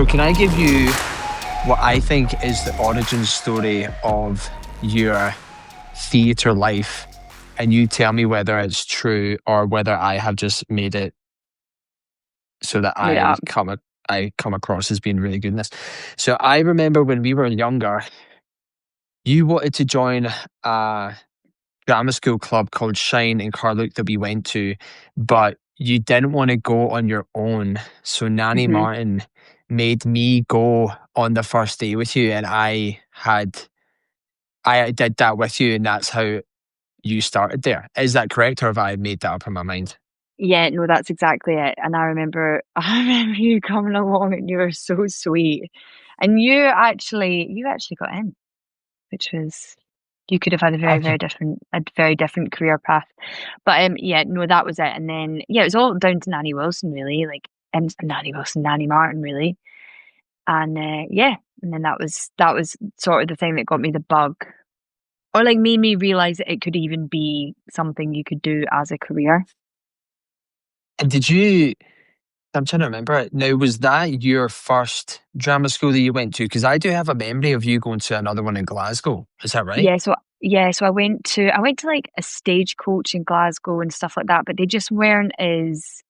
So can I give you what I think is the origin story of your theatre life, and you tell me whether it's true or whether I have just made it so that Made it up. I come across as being really good in this. So I remember when we were younger, you wanted to join a drama school club called Shine in Carluke that we went to, but you didn't want to go on your own. So Nanny hmm Martin made me go on the first day with you, and I did that with you, and that's how you started there. Is that correct, or have I made that up in my mind? Yeah, no, that's exactly it. And I remember, I remember you coming along, and you were so sweet. And you actually got in, which was, you could have had Okay. a very different career path. But yeah, no, that was it. And then yeah, it was all down to Nanny Wilson, really, like Nanny Wilson, Nanny Martin, really. And yeah, and then that was sort of the thing that got me the bug, or like made me realize that it could even be something you could do as a career. And did you? I'm trying to remember it now. Was that your first drama school that you went to? Because I do have a memory of you going to another one in Glasgow. Is that right? So I went to like a stagecoach in Glasgow and stuff like that, but they just weren't as,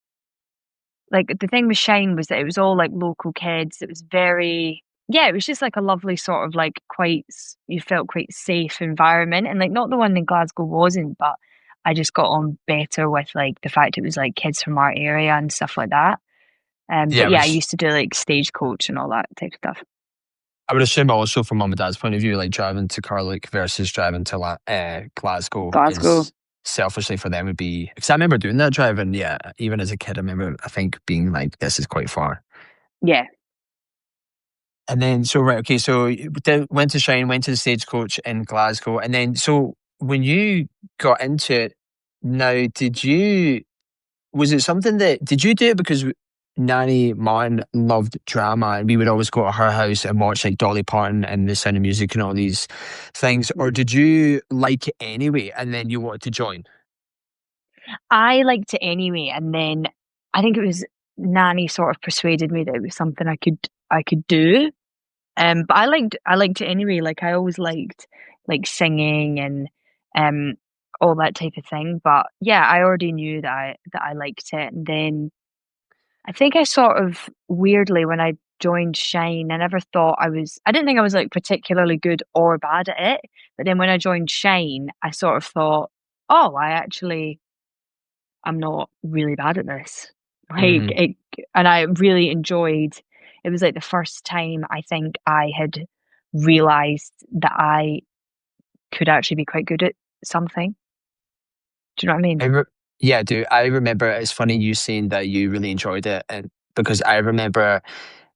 like, the thing with Shine was that it was all like local kids. It was very, yeah, it was just like a lovely sort of like you felt quite safe environment, and like not the one in Glasgow wasn't, but I just got on better with like the fact it was like kids from our area and stuff like that. Yeah, But it yeah, I was. used to do like stagecoach and all that type of stuff. I would assume also from mum and dad's point of view, like driving to Carluke versus driving to Glasgow Glasgow. is selfishly for them would be, because I remember doing that driving. Yeah, even as a kid, I remember I think being like, this is quite far. Yeah. And then so right, okay, so you went to Shine, went to the stagecoach in Glasgow, and then so when you got into it, now did you? Was it something that did you do it because Nanny Martin loved drama and we would always go to her house and watch like Dolly Parton and The Sound of Music and all these things, or Mhm. did you like it anyway and then you wanted to join? I liked it anyway, and then I think it was Nanny sort of persuaded me that it was something I could do. But I liked it anyway. Like I always liked like singing and um all that type of thing. But yeah, I already knew that I liked it. And then I think I sort of weirdly, when I joined Shine, I didn't think I was like particularly good or bad at it. But then when I joined Shine, I sort of thought, oh, I'm not really bad at this. Like Hmm. it, and I really enjoyed. It was like the first time I think I had realized that I could actually be quite good at something. Do you know what I mean? Yeah, I do. I remember it's funny you saying that you really enjoyed it, and because I remember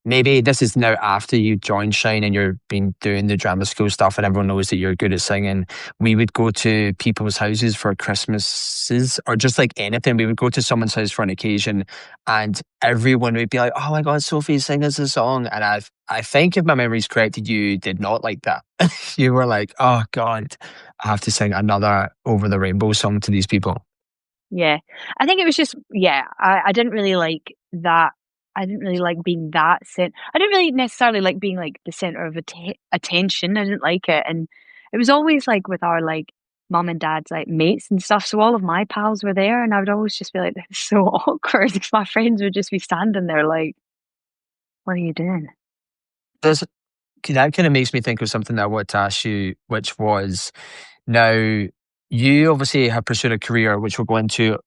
maybe this is now after you joined Shine and you're been doing the drama school stuff and everyone knows that you're good at singing. We would go to people's houses for Christmases or just like anything. We would go to someone's house for an occasion and everyone would be like, oh my God, Sophie, sing us a song. And I think if my memory's correct, you did not like that. You were like, oh God, I have to sing another Over the Rainbow song to these people. Yeah. I think it was just, yeah, I didn't really like that. I didn't really like being I didn't really necessarily like being like the center of attention. I didn't like it. And it was always like with our like mum and dad's like mates and stuff. So all of my pals were there, and I would always just be like, this is so awkward, because my friends would just be standing there like, what are you doing? There's, that kind of makes me think of something that I wanted to ask you, which was now you obviously have pursued a career which we'll go into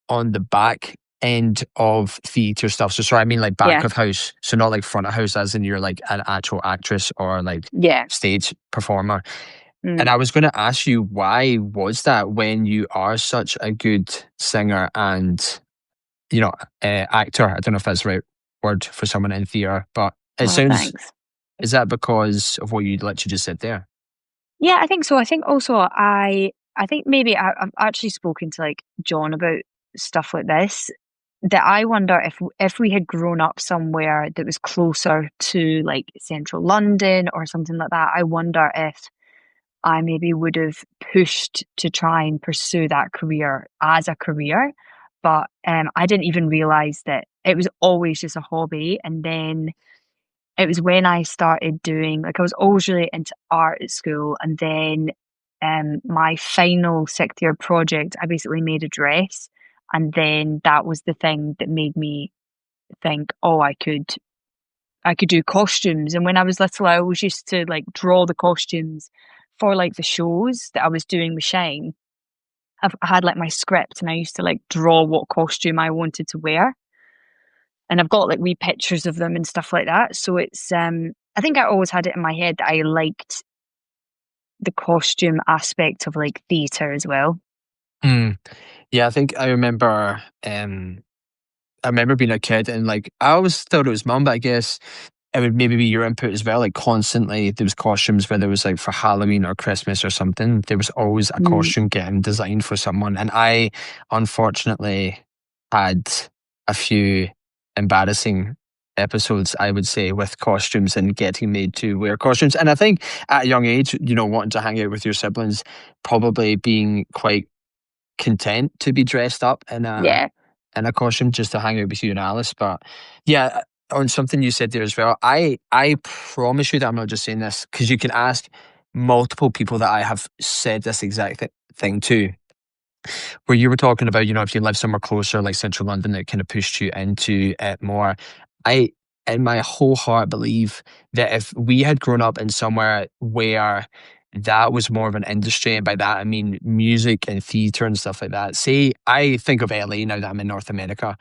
on the back end of theatre stuff. So sorry, I mean like back Yeah. of house. So not like front of house as in you're like an actual actress or like Yeah. stage performer. And Mm. I was going to ask you, why was that when you are such a good singer and, you know, actor? I don't know if that's the right word for someone in theatre, but it Oh, sounds, thanks. is that because of what you literally just said there? Yeah, I think so. I think also I think maybe I've actually spoken to like John about stuff like this. That I wonder if we had grown up somewhere that was closer to like central London or something like that, I wonder if I maybe would have pushed to try and pursue that career as a career. But I didn't even realize that it was always just a hobby. And then it was when I started doing, like, I was always really into art at school, and then my final sixth year project, I basically made a dress, and then that was the thing that made me think, oh, I could do costumes. And when I was little, I always used to like draw the costumes for like the shows that I was doing with Shine. I had like my script, and I used to like draw what costume I wanted to wear, and I've got like wee pictures of them and stuff like that. So it's I think I always had it in my head that I liked the costume aspect of like theatre as well. Mm. Yeah, I think I remember being a kid and like I always thought it was mum, but I guess it would maybe be your input as well. Like constantly there was costumes, whether it was like for Halloween or Christmas or something. There was always a Mm, costume getting designed for someone. And I unfortunately had a few embarrassing episodes, I would say, with costumes and getting made to wear costumes. And I think at a young age, wanting to hang out with your siblings, probably being quite content to be dressed up yeah, in a costume just to hang out with you and Alice. But yeah, on something you said there as well, I promise you that I'm not just saying this because you can ask multiple people that I have said this exact thing to, where you were talking about, if you live somewhere closer, like central London, it kind of pushed you into it more. I, in my whole heart, believe that if we had grown up in somewhere where that was more of an industry, and by that I mean music and theatre and stuff like that. Say, I think of LA now that I'm in North America.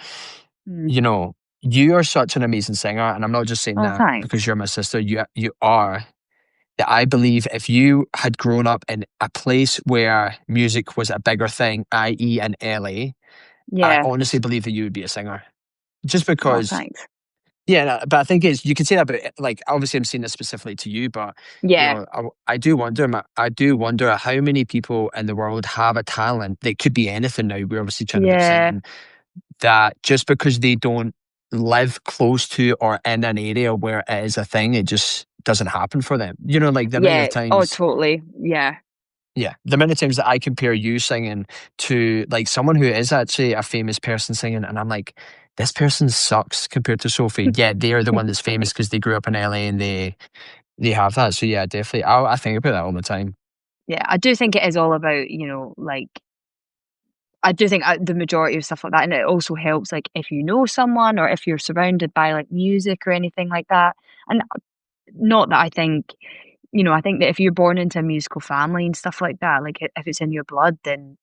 mm. You know, you are such an amazing singer, and I'm not just saying Oh, that thanks. because you're my sister. You are that I believe if you had grown up in a place where music was a bigger thing, i.e., in LA, I Yeah. honestly believe that you would be a singer. Just Oh, because, thanks. yeah, no, but I think it's you can say that, but like obviously I'm saying this specifically to you, but Yeah, I do wonder, I do wonder how many people in the world have a talent that could be anything. Now we're obviously chatting about yeah, singing, that just because they don't live close to or in an area where it is a thing, it just doesn't happen for them. Like the amount of yeah. Oh, times, totally. Yeah, yeah, the amount of times that I compare you singing to like someone who is actually a famous person singing, and I'm like, this person sucks compared to Sophie. Yeah, they're the one that's famous because they grew up in LA and they have that. So yeah, definitely. I think about that all the time. yeah. I do think it is all about, like I do think the majority of stuff like that, and it also helps like if you know someone or if you're surrounded by like music or anything like that. And not that I think, I think that if you're born into a musical family and stuff like that, like if it's in your blood, then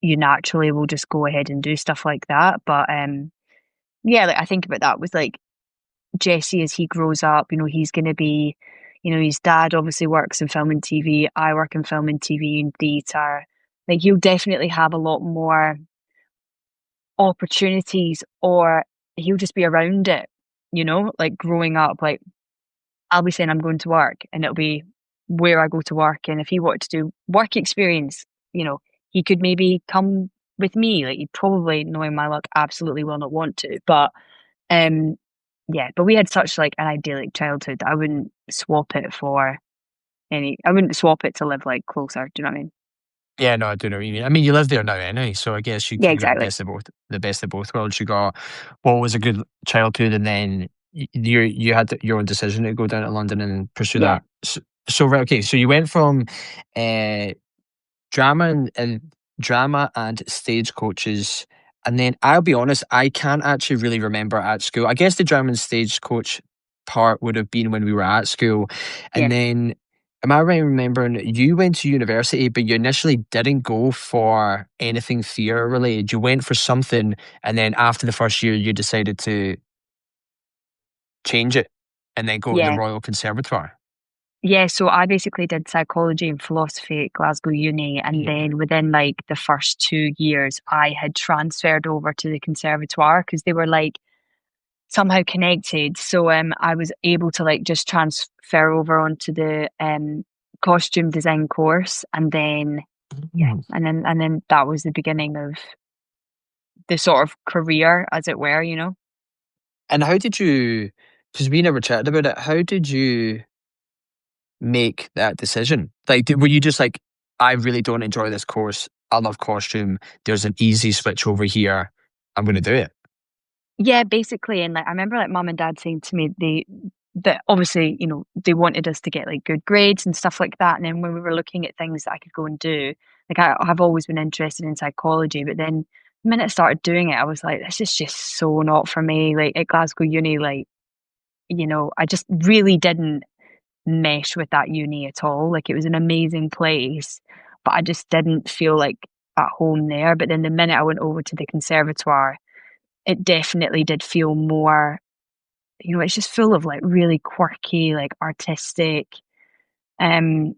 you naturally will just go ahead and do stuff like that. But yeah, like I think about that with like Jesse as he grows up, he's going to be, his dad obviously works in film and TV. I work in film and TV and theatre. Like he'll definitely have a lot more opportunities, or he'll just be around it, like growing up. Like I'll be saying I'm going to work, and it'll be where I go to work. And if he wanted to do work experience, he could maybe come with me. Like he'd probably, knowing my luck, absolutely will not want to. But um, yeah, but we had such like an idyllic childhood that I wouldn't swap it for any. I wouldn't swap it to live like closer. Do you know what I mean? Yeah, no, I do know what you mean. I mean, you live there now anyway, so I guess Yeah, you got exactly. the best of both worlds. You got what was a good childhood, and then you had your own decision to go down to London and pursue Yeah, that. So right, okay, so you went from uh, drama and drama and stage coaches. And then I'll be honest, I can't actually really remember at school. I guess the drama and stage coach part would have been when we were at school. And yeah, then am I right in remembering you went to university, but you initially didn't go for anything theatre related. You went for something, and then after the first year you decided to change it and then go to the yeah. Royal Conservatoire. Yeah, so I basically did psychology and philosophy at Glasgow Uni, and Yeah. then within like the first 2 years, I had transferred over to the conservatoire because they were like somehow connected. So I was able to like just transfer over onto the costume design course, and then yeah, Mm. and then that was the beginning of the sort of career, as it were, And how did you, because we never chatted about it, how did you make that decision? Like, were you just like, I really don't enjoy this course. I love costume. There's an easy switch over here. I'm going to do it. Yeah, basically. And like I remember like mum and dad saying to me that obviously, they wanted us to get like good grades and stuff like that. And then when we were looking at things that I could go and do, like I have always been interested in psychology, but then the minute I started doing it, I was like, this is just so not for me. Like at Glasgow Uni, like, I just really didn't mesh with that uni at all. Like it was an amazing place, but I just didn't feel like at home there. But then the minute I went over to the conservatoire, it definitely did feel more, it's just full of like really quirky, like artistic, um,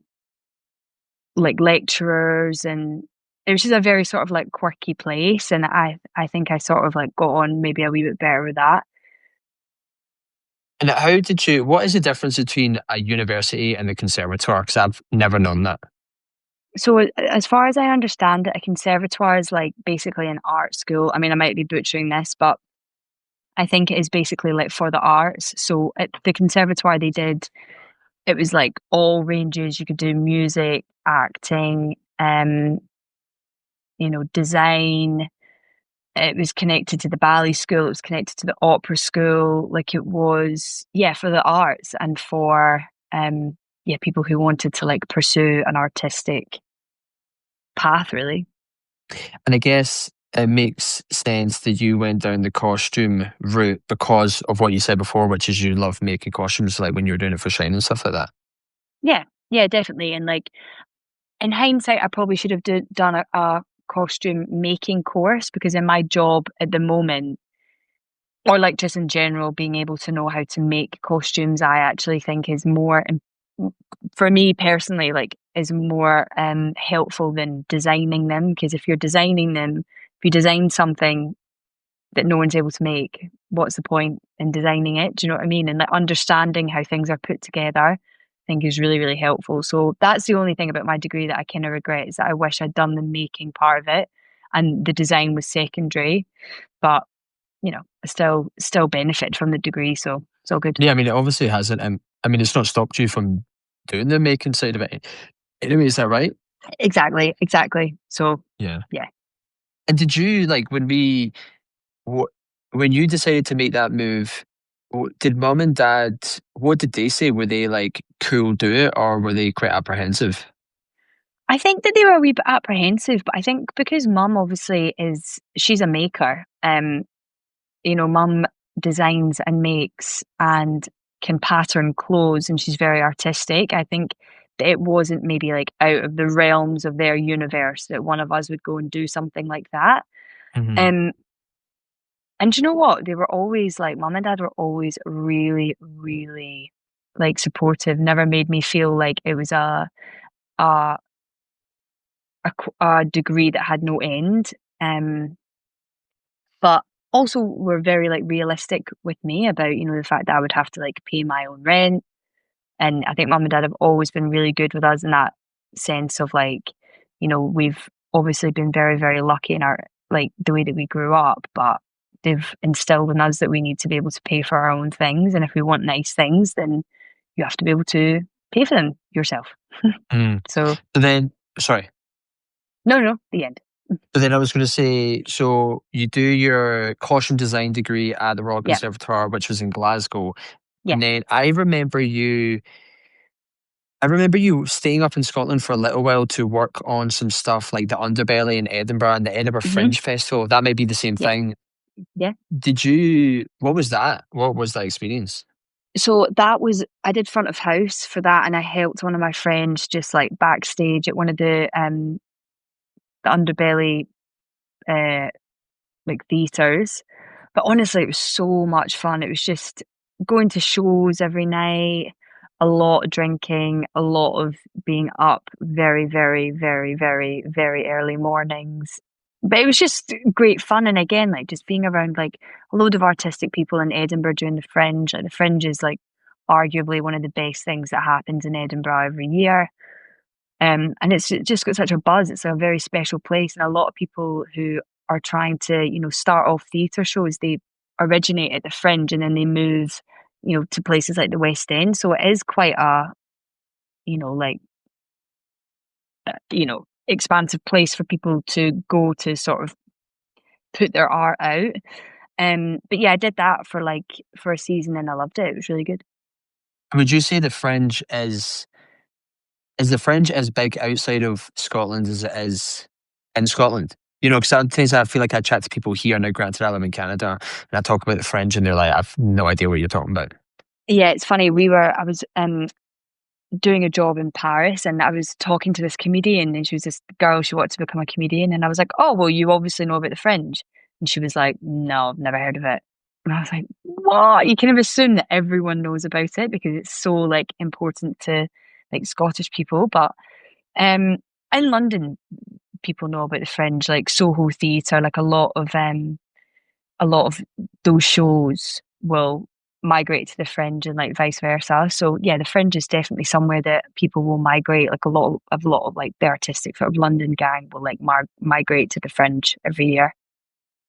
like lecturers, and it was just a very sort of like quirky place. And I think I sort of like got on maybe a wee bit better with that. And what is the difference between a university and the conservatoire? Because I've never known that. So as far as I understand it, a conservatoire is like basically an art school. I mean, I might be butchering this, but I think it is basically like for the arts. So at the conservatoire they did, it was like all ranges. You could do music, acting, design. It was connected to the ballet school. It was connected to the opera school. Like it was, yeah, for the arts and for yeah, people who wanted to like pursue an artistic path, really. And I guess it makes sense that you went down the costume route because of what you said before, which is you love making costumes, like when you were doing it for Shine and stuff like that. Yeah, yeah, definitely. And like in hindsight, I probably should have done a costume making course because in my job at the moment, or like just in general, being able to know how to make costumes, I actually think is more, for me personally, like is more helpful than designing them. Because if you're designing them, if you design something that no one's able to make, what's the point in designing it? Do you know what I mean? And like understanding how things are put together, I think is really, really helpful. So that's the only thing about my degree that I kind of regret is that I wish I'd done the making part of it and the design was secondary. But I still benefit from the degree, so it's all good. Yeah, I mean, it obviously hasn't. I mean, it's not stopped you from doing the making side of it. Anyway, is that right? Exactly, exactly. So Yeah. yeah. And did you like wh- when you decided to make that move? Did mom and dad? What did they say? Were they like cool, do it, or were they quite apprehensive? I think that they were a wee bit apprehensive, but I think because mum obviously she's a maker, mum designs and makes and can pattern clothes and she's very artistic. I think that it wasn't maybe like out of the realms of their universe that one of us would go and do something like that. Hmm. Um, and do you know what? They were always like, mum and dad were always really, really like supportive, never made me feel like it was a, a degree that had no end. But also were very like realistic with me about, the fact that I would have to like pay my own rent. And I think mum and dad have always been really good with us in that sense of like, we've obviously been very, very lucky in our like the way that we grew up, but they've instilled in us that we need to be able to pay for our own things. And if we want nice things, then you have to be able to pay for them yourself. Mm. So So then, sorry. no, no, the end. So then I was going to say, so you do your costume design degree at the Royal Yeah. Conservatoire, which was in Glasgow, Yeah. and then I remember you staying up in Scotland for a little while to work on some stuff like the Underbelly in Edinburgh and the Edinburgh Hmm. Fringe Festival. That might be the same Yeah. thing. Yeah. What was that? What was that experience? So that was I did front of house for that, and I helped one of my friends just like backstage at one of the Underbelly uh like theaters. But honestly, it was so much fun. It was just going to shows every night, a lot of drinking, a lot of being up very, very, very, very, very early mornings. But it was just great fun. And again, like just being around like a load of artistic people in Edinburgh during the Fringe. Like the Fringe is like arguably one of the best things that happens in Edinburgh every year. And it's just got such a buzz. It's a very special place, and a lot of people who are trying to, start off theatre shows, they originate at the Fringe and then they move, to places like the West End. So it is quite a, like, expansive place for people to go to sort of put their art out. But yeah, I did that for a season and I loved it. It was really good. Would you say the Fringe is the Fringe as big outside of Scotland as it is in Scotland? You know, because sometimes I feel like I chat to people here now, granted I live in Canada, and I talk about the Fringe and they're like, I've no idea what you're talking about. Yeah, it's funny. I was doing a job in Paris and I was talking to this comedian and she was this girl, she wanted to become a comedian. And I was like, oh, well, you obviously know about the Fringe. And she was like, no, I've never heard of it. And I was like, what? You kind of assume that everyone knows about it because it's so like important to like Scottish people. But um in London, people know about the Fringe, like Soho Theatre, like a lot of those shows will migrate to the Fringe and like vice versa. So yeah, the Fringe is definitely somewhere that people will migrate. Like a lot of like the artistic sort of London gang will like migrate to the Fringe every year.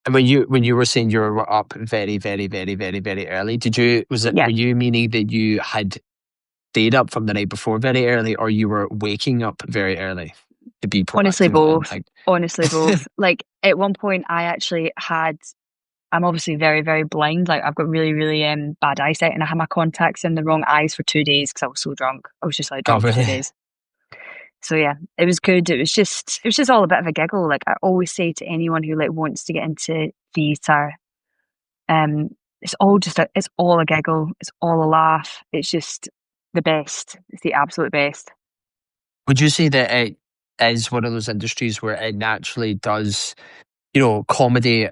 And when you were saying you were up very, very, very, very, very early, did you was it Yeah, were you meaning that you had stayed up from the night before very early, or you were waking up very early to be honestly proactive and both. like Honestly both. Like at one point, I actually had. I'm obviously very, very blind. Like I've got really, really bad eyesight, and I had my contacts in the wrong eyes for 2 days because I was so drunk. I was just like oh drunk for two really? days. So yeah, it was good. It was just all a bit of a giggle. Like I always say to anyone who like wants to get into theatre, um, it's all a giggle. It's all a laugh. It's just the best. It's the absolute best. Would you say that it is one of those industries where it naturally does, comedy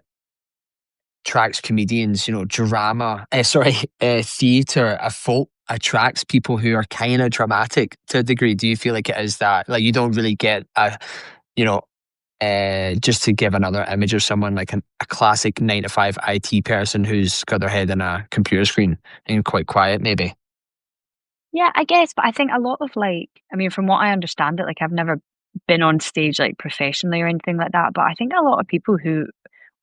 attracts comedians, drama, theatre, a folk attracts people who are kind of dramatic to a degree. Do you feel like it is that? Like you don't really get you know, just to give another image of someone like a classic 9 to 5 IT person who's got their head in a computer screen and quite quiet, maybe. Yeah, I guess, but I think a lot of like, I mean, from what I understand it, like I've never been on stage like professionally or anything like that, but I think a lot of people who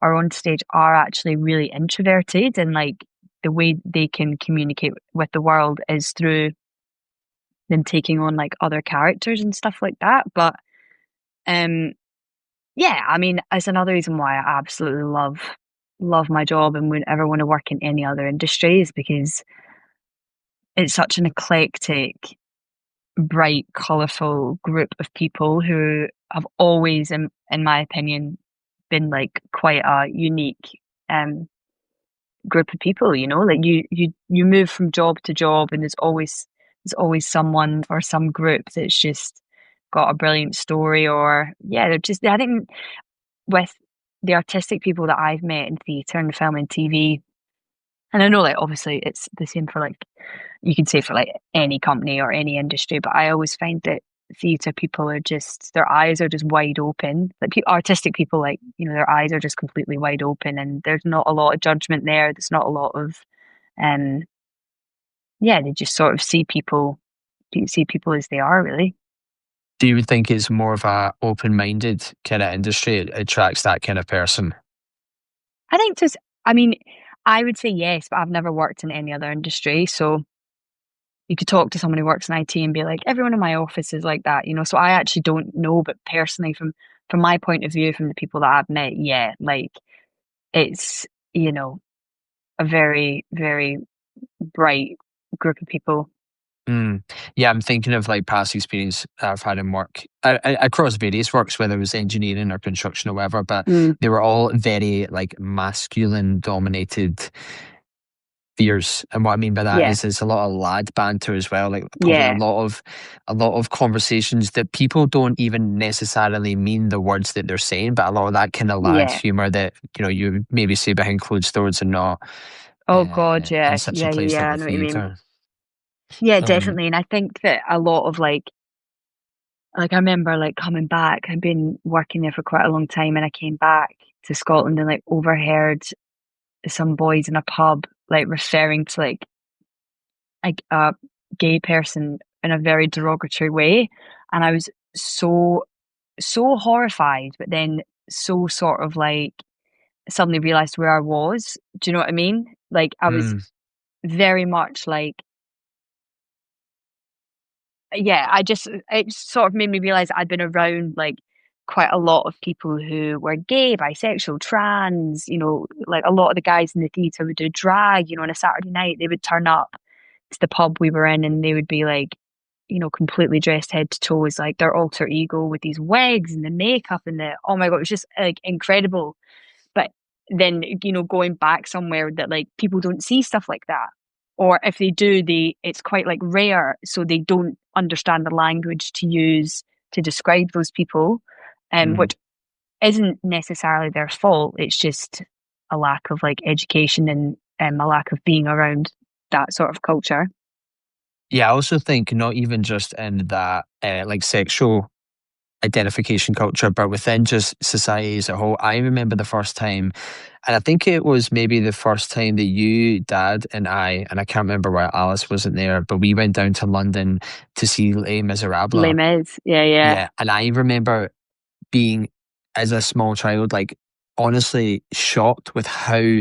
are on stage are actually really introverted and like the way they can communicate with the world is through them taking on like other characters and stuff like that. But um yeah, I mean, it's another reason why I absolutely love my job and would ever want to work in any other industry is because it's such an eclectic, bright, colourful group of people who have always, in my opinion, been like quite a unique um group of people, you know, like you move from job to job and there's always someone or some group that's just got a brilliant story or yeah, they're just I think with the artistic people that I've met in theatre and film and TV, and I know like obviously it's the same for like you could say for like any company or any industry, but I always find that theatre people are just their eyes are just wide open. Like artistic people, like you know, their eyes are just completely wide open, and there's not a lot of judgment there. There's not a lot of, um, yeah, they just sort of see people as they are, really. Do you think it's more of a open-minded kind of industry? It attracts that kind of person. I think just, I mean, I would say yes, but I've never worked in any other industry, so you could talk to someone who works in IT and be like, everyone in my office is like that, you know. So I actually don't know, but personally, from my point of view, from the people that I've met, yeah, like it's you know a very very bright group of people. Mm. Yeah, I'm thinking of like past experience I've had in work across various works, whether it was engineering or construction or whatever, but Mm, they were all very like masculine dominated fears. And what I mean by that yeah, is there's a lot of lad banter as well, like probably yeah, a lot of conversations that people don't even necessarily mean the words that they're saying, but a lot of that kind of lad yeah. humor that, you maybe say behind closed doors and not Oh God, in yeah, such a yeah, yeah, place yeah. like I the know what you mean. theatre. Yeah, Um, definitely. And I think that a lot of like I remember like coming back. I'd been working there for quite a long time, and I came back to Scotland and like overheard some boys in a pub like referring to like a gay person in a very derogatory way, and I was so so horrified, but then so sort of like suddenly realized where I was. Do you know what I mean? Like I was mm, very much like yeah, it sort of made me realize I'd been around like quite a lot of people who were gay, bisexual, trans, you know, like a lot of the guys in the theatre would do drag, you know, on a Saturday night, they would turn up the pub we were in, and they would be like, completely dressed head to toe as like their alter ego with these wigs and the makeup and the oh my God, it was just like incredible. But then, going back somewhere that like people don't see stuff like that. Or if they do, it's quite like rare, so they don't understand the language to use to describe those people, Mm. which isn't necessarily their fault. It's just a lack of like education and a lack of being around that sort of culture. Yeah, I also think not even just in that like sexual identification culture, but within just society as a whole. I remember the first time, and I think it was maybe the first time that you, Dad, and I can't remember why Alice wasn't there, but we went down to London to see Les Les Miserables. Mis, yeah, yeah, Yeah, and I remember being, as a small child, like honestly shocked with how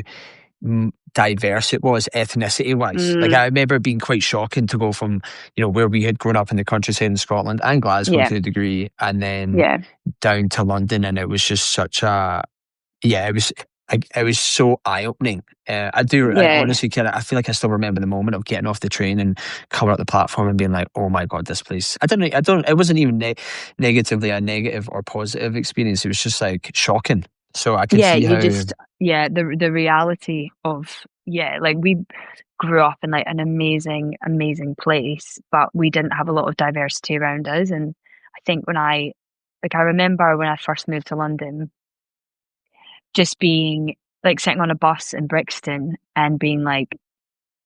diverse it was ethnicity wise. Like mm, I remember it being quite shocking to go from, where we had grown up in the countryside in Scotland and Glasgow yeah, to a degree, and then yeah, down to London, and it was just such a yeah, it was so eye opening. I yeah, honestly can. I feel like I still remember the moment of getting off the train and coming up the platform and being like, "Oh my God, this place!" I don't know. I don't. It wasn't even negatively a negative or positive experience. It was just like shocking. So I can yeah. see You how. just, yeah, the reality of, yeah, like we grew up in like an amazing, amazing place, but we didn't have a lot of diversity around us. And I think like, I remember when I first moved to London, just being like sitting on a bus in Brixton and being like,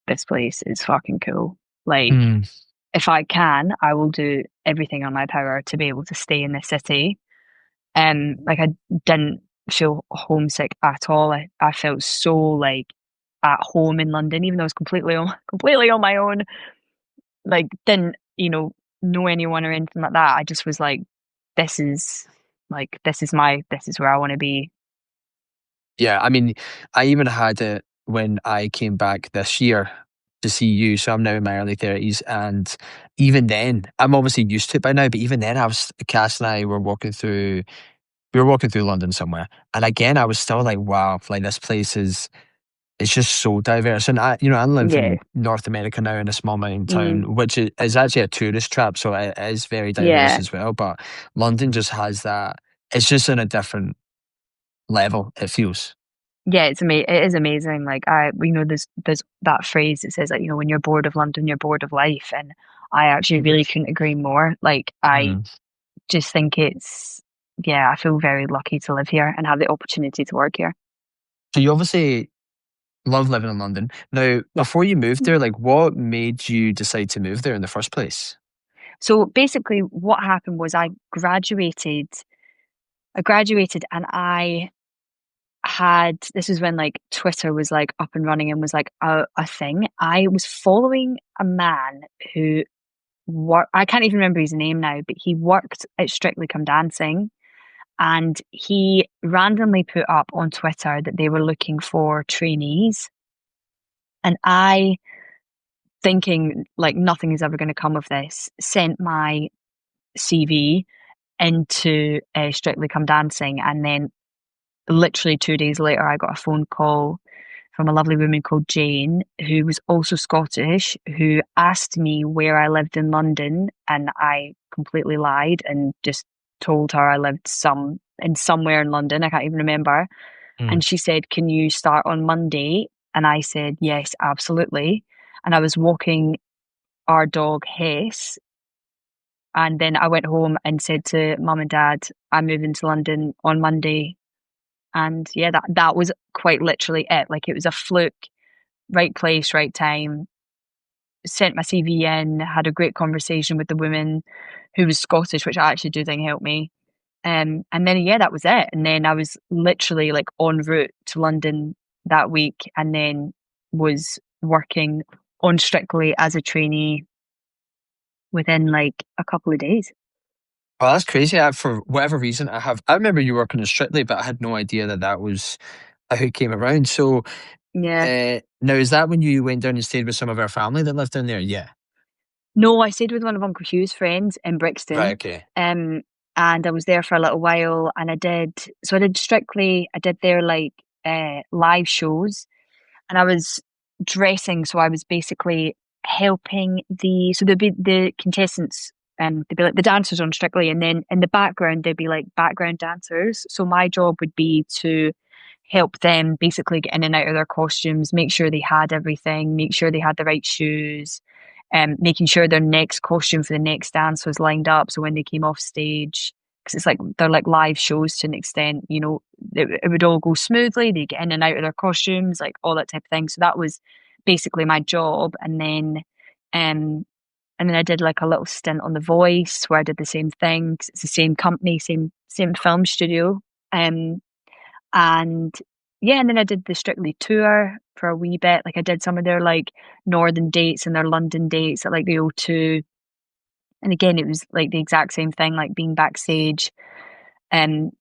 this place is fucking cool. Like, Mm, if I can, I will do everything on my power to be able to stay in this city. Like I didn't feel homesick at all. I felt so like at home in London, even though I was completely on my own. Like didn't, know anyone or anything like that. I just was like, this is this is where I want to be. yeah, I mean, I even had it when I came back this year to see you. So I'm now in my early 30s. And even then, I'm obviously used to it by now, but even then, Cass and I were we were walking through London somewhere. And again, I was still like, wow, like this place it's just so diverse. And I live Yeah. in North America now in a small mountain Mm, town, which is actually a tourist trap. So it is very diverse yeah. as well. But London just has that, it's just in a different level, it feels. Yeah, it is amazing. Like there's that phrase that says like, when you're bored of London, you're bored of life. And I actually really couldn't agree more. Like I Mm. just think yeah, I feel very lucky to live here and have the opportunity to work here. So you obviously love living in London. Now, Yeah. before you moved there, like what made you decide to move there in the first place? So basically what happened was I graduated and this was when like Twitter was like up and running and was like a thing. I was following a man who I can't even remember his name now, but he worked at Strictly Come Dancing, and he randomly put up on Twitter that they were looking for trainees. And I, thinking like nothing is ever going to come of this, sent my CV into Strictly Come Dancing, and then literally 2 days later, I got a phone call from a lovely woman called Jane, who was also Scottish, who asked me where I lived in London, and I completely lied and just told her I lived somewhere in London. I can't even remember. Mm. And she said, "Can you start on Monday?" And I said, "Yes, absolutely." And I was walking our dog Hess, and then I went home and said to mum and dad, "I'm moving to London on Monday." And yeah, that was quite literally it. Like it was a fluke, right place, right time. Sent my CV in, had a great conversation with the woman who was Scottish, which I actually do think helped me. And then yeah, that was it. And then I was literally like en route to London that week, and then was working on Strictly as a trainee within like a couple of days. Oh, that's crazy. For whatever reason, I remember you working in Strictly, but I had no idea that that was how it came around. So Yeah. now, is that when you went down and stayed with some of our family that lived down there? Yeah. No, I stayed with one of Uncle Hugh's friends in Right. Brixton. Okay. Um, and I was there for a little while, and I did Strictly, I did their like live shows, and I was dressing, so I was basically helping so there'd be the contestants, they'd be like the dancers on Strictly, and then in the background they'd be like background dancers. So my job would be to help them basically get in and out of their costumes, make sure they had everything, make sure they had the right shoes, making sure their next costume for the next dance was lined up. So when they came off stage, because it's like they're like live shows to an extent, it would all go smoothly. They get in and out of their costumes, like all that type of thing. So that was basically my job. Um, and then I did like a little stint on The Voice where I did the same thing. 'Cause it's the same company, same film studio. Um, and yeah, and then I did the Strictly tour for a wee bit. Like I did some of their like northern dates and their London dates at like the O2. And again, it was like the exact same thing, like being backstage and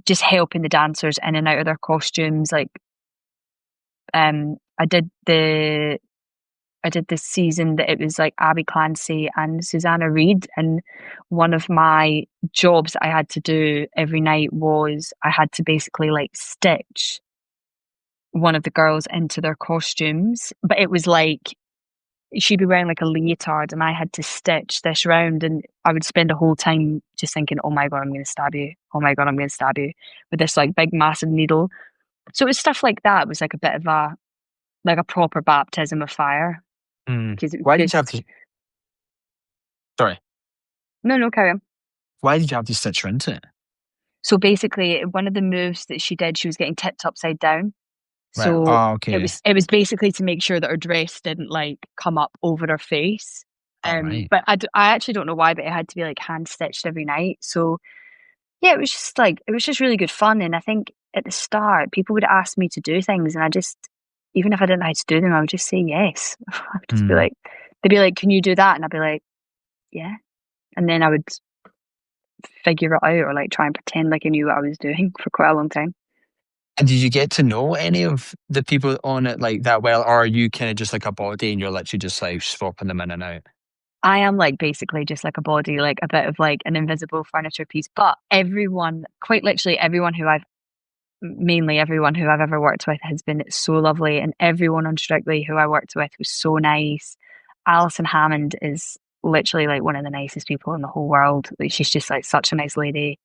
just helping the dancers in and out of their costumes. Like um I did the I did this season that it was like Abby Clancy and Susanna Reid, and one of my jobs that I had to do every night was I had to basically like stitch one of the girls into their costumes, but it was like she'd be wearing like a leotard and I had to stitch this round, and I would spend the whole time just thinking, oh my God, I'm going to stab you. Oh my God, I'm going to stab you with this like big massive needle. So it was stuff like that. It was like a bit of like a proper baptism of fire Mm. because it was Why did you have just, to? Sorry. no, no, carry on. Why did you have to stitch her into it? So basically, one of the moves that she did, she was getting tipped upside down. Right. So Oh, it okay. was it was basically to make sure that her dress didn't like come up over her face. All right. But I actually don't know why, but it had to be like hand stitched every night. So yeah, it was just really good fun. And I think at the start, people would ask me to do things, and I just, even if I didn't know how to do them, I would just say yes. I would just be Mm. like, they'd be like, "Can you do that?" And I'd be like, "Yeah." And then I would figure it out or like try and pretend like I knew what I was doing for quite a long time. And did you get to know any of the people on it like that well, or are you kind of just like a body and you're literally just like swapping them in and out? I am like basically just like a body, like a bit of like an invisible furniture piece. But everyone, quite literally everyone who mainly everyone who I've ever worked with has been so lovely. And everyone on Strictly who I worked with was so nice. Alison Hammond is literally like one of the nicest people in the whole world. Like she's just like such a nice lady.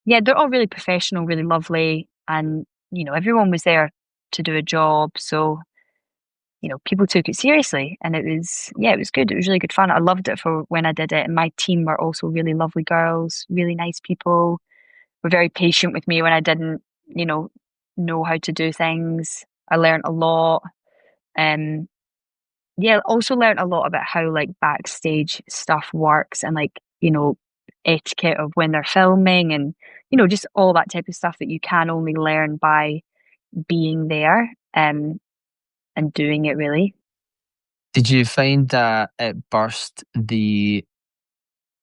Yeah, they're all really professional, really lovely. And, everyone was there to do a job. So people took it seriously and it was good. It was really good fun. I loved it for when I did it. And my team were also really lovely girls, really nice people, were very patient with me when I didn't, know how to do things. I learned a lot. Um, yeah, also learned a lot about how like backstage stuff works and like, etiquette of when they're filming and, just all that type of stuff that you can only learn by being there, and doing it really. Did you find that it burst the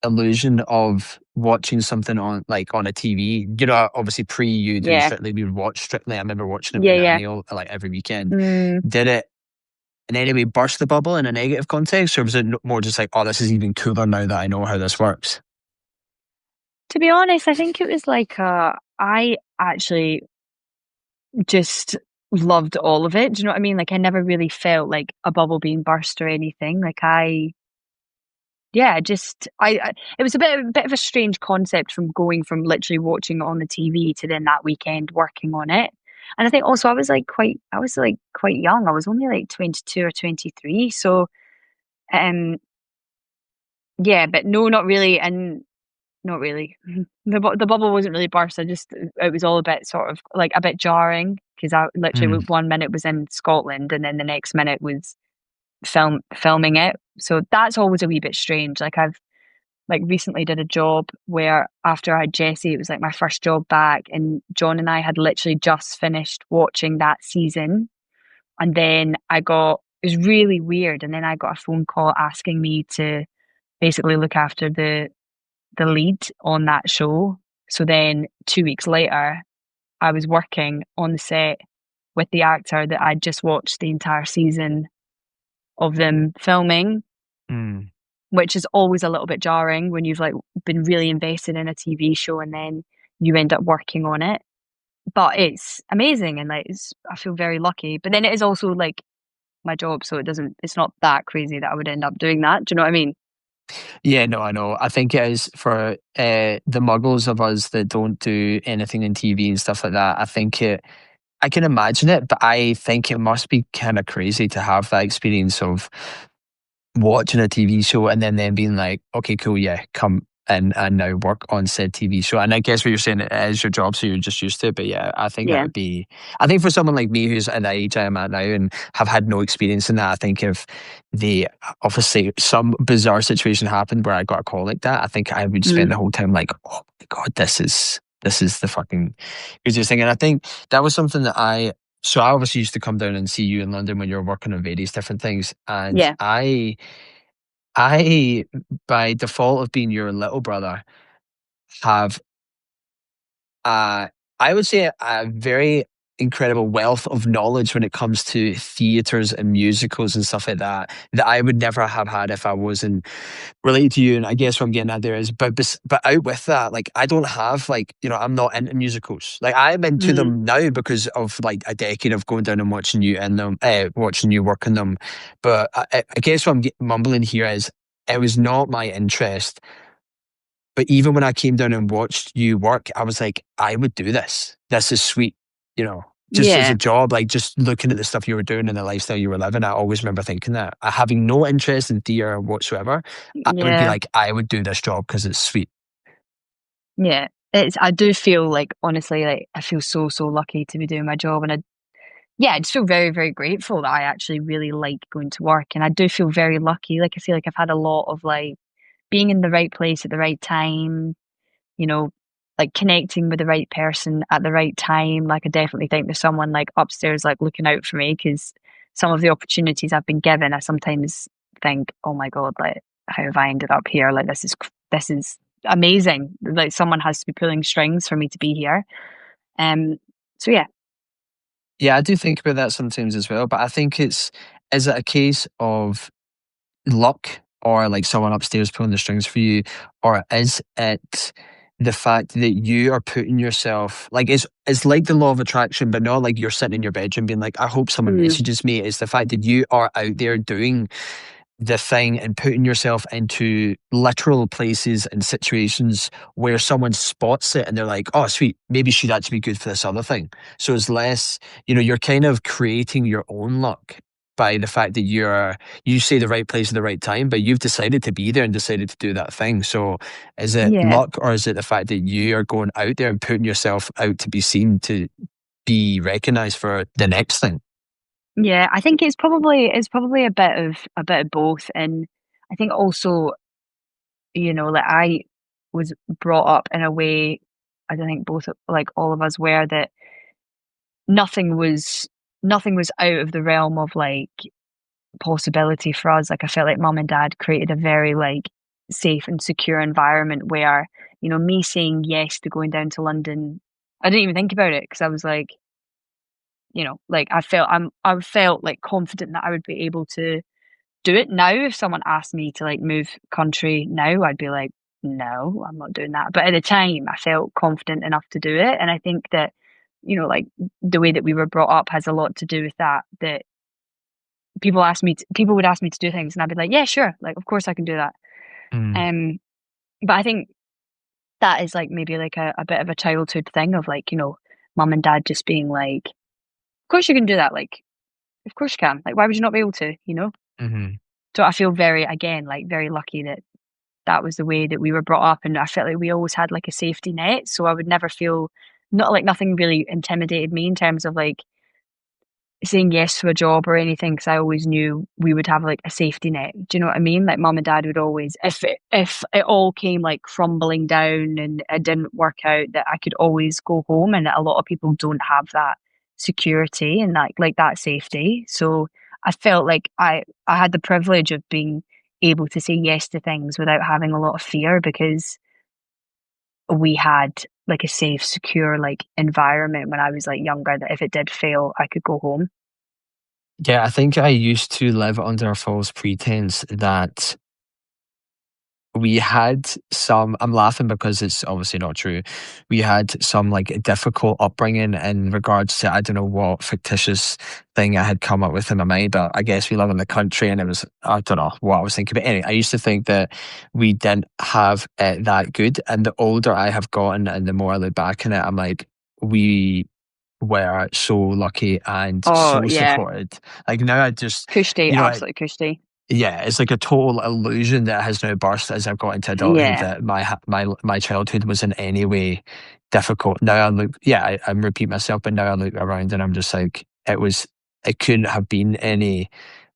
illusion of watching something on like on a TV? Obviously pre you doing Yeah. Strictly, we would watch Strictly. I remember watching it with Yeah, yeah. Nathaniel like every weekend. Mm, Did it in any way burst the bubble in a negative context, or was it more just like, oh, this is even cooler now that I know how this works? to be honest, I think it was like I actually just loved all of it. Do you know what I mean? Like I never really felt like a bubble being burst or anything. Like yeah, just it was a bit of a strange concept from going from literally watching it on the TV to then that weekend working on it. And I think also I was like quite young. I was only like 22 or 23. So um yeah, but no, not really. And not really. The bubble wasn't really burst. It was all a bit sort of like a bit jarring because I literally Mm. one minute was in Scotland and then the next minute was filming it. So that's always a wee bit strange. Like I've like recently did a job where after I had Jessie, it was like my first job back, and John and I had literally just finished watching that season, and then it was really weird, and then I got a phone call asking me to basically look after the lead on that show. So then 2 weeks later, I was working on the set with the actor that I'd just watched the entire season of them filming, Mm. which is always a little bit jarring when you've like been really invested in a TV show and then you end up working on it. But it's amazing and like I feel very lucky. But then it is also like my job, so it's not that crazy that I would end up doing that. Do you know what I mean? Yeah, no, I know. I think it is for the muggles of us that don't do anything in TV and stuff like that. I can imagine it, but I think it must be kind of crazy to have that experience of watching a TV show and then being like, okay, cool, yeah, come and now work on said TV show. And I guess what you're saying, it is your job, so you're just used to it. But yeah, I think that Yeah. would be, I think for someone like me who's at the age I am at now and have had no experience in that, I think if the obviously some bizarre situation happened where I got a call like that, I think I would Mm. spend the whole time like, oh my God, this is the fucking craziest thing. And I think that was something that so I obviously used to come down and see you in London when you were working on various different things. And Yeah. I, by default of being your little brother, have uh, I would say a very incredible wealth of knowledge when it comes to theaters and musicals and stuff like that that I would never have had if I wasn't related to you. And I guess what I'm getting at there is, but out with that, like I don't have like I'm not into musicals. Like I'm into Mm. them now because of like a decade of going down and watching you in them, watching you work in them. But I guess what I'm mumbling here is it was not my interest, but even when I came down and watched you work, I was like, I would do this. This is sweet, you know, just as a Yeah. job, like just looking at the stuff you were doing and the lifestyle you were living. I always remember thinking that. Having no interest in theatre whatsoever, I would be Yeah. like, I would do this job because it's sweet. Yeah. I do feel like honestly, like I feel so, so lucky to be doing my job. And yeah, I just feel very, very grateful that I actually really like going to work. And I do feel very lucky. Like I feel like I've had a lot of like being in the right place at the right time, you know, like connecting with the right person at the right time. Like I definitely think there's someone like upstairs like looking out for me because some of the opportunities I've been given, I sometimes think, oh my God, like how have I ended up here? Like this is amazing. Like someone has to be pulling strings for me to be here. Um, so yeah. Yeah, I do think about that sometimes as well, but I think is it a case of luck or like someone upstairs pulling the strings for you, or is it the fact that you are putting yourself like it's like the law of attraction, but not like you're sitting in your bedroom being like, I hope someone Mm, messages me. It's the fact that you are out there doing the thing and putting yourself into literal places and situations where someone spots it and they're like, oh, sweet, maybe she'd actually be good for this other thing. So it's less, you're kind of creating your own luck by the fact that you say the right place at the right time, but you've decided to be there and decided to do that thing. So is it yeah. luck or is it the fact that you are going out there and putting yourself out to be seen to be recognized for the next thing? Yeah, I think it's probably a bit of both, and I think also, like I was brought up in a way, I don't think both like all of us were that nothing was nothing was out of the realm of like possibility for us. Like I felt like mum and dad created a very like safe and secure environment where, me saying yes to going down to London, I didn't even think about it because I was like, like I felt like confident that I would be able to do it now. If someone asked me to like move country now, I'd be like, no, I'm not doing that. But at the time, I felt confident enough to do it. And I think that, like the way that we were brought up has a lot to do with that. That people would ask me to do things, and I'd be like, yeah, sure, like of course I can do that. Mm, Um, but I think that is like maybe like a bit of a childhood thing of like, mum and dad just being like, of course you can do that. Like, of course you can. Like, why would you not be able to? hmm So I feel very, again, like very lucky that that was the way that we were brought up, and I felt like we always had like a safety net, so I would never feel not like nothing really intimidated me in terms of like saying yes to a job or anything because I always knew we would have like a safety net. Do you know what I mean? Like mum and dad would always, if it all came like crumbling down and it didn't work out, that I could always go home. And a lot of people don't have that security and like that safety. So I felt like I had the privilege of being able to say yes to things without having a lot of fear because we had like a safe, secure like environment when I was like younger that if it did fail, I could go home. Yeah, I think I used to live under a false pretense that we had some, I'm laughing because it's obviously not true. We had some like difficult upbringing in regards to, I don't know what fictitious thing I had come up with in my mind, but I guess we live in the country and it was, I don't know what I was thinking. But anyway, I used to think that we didn't have it that good. And the older I have gotten and the more I look back on it, I'm like, we were so lucky and Oh so yeah, supported. Like now I just, cushy, you know, absolutely cushy. yeah, it's like a total illusion that has now burst as I've got into adulthood Yeah, that my childhood was in any way difficult. Now I look, yeah, I'm repeating myself, but now I look around and I'm just like, it couldn't have been any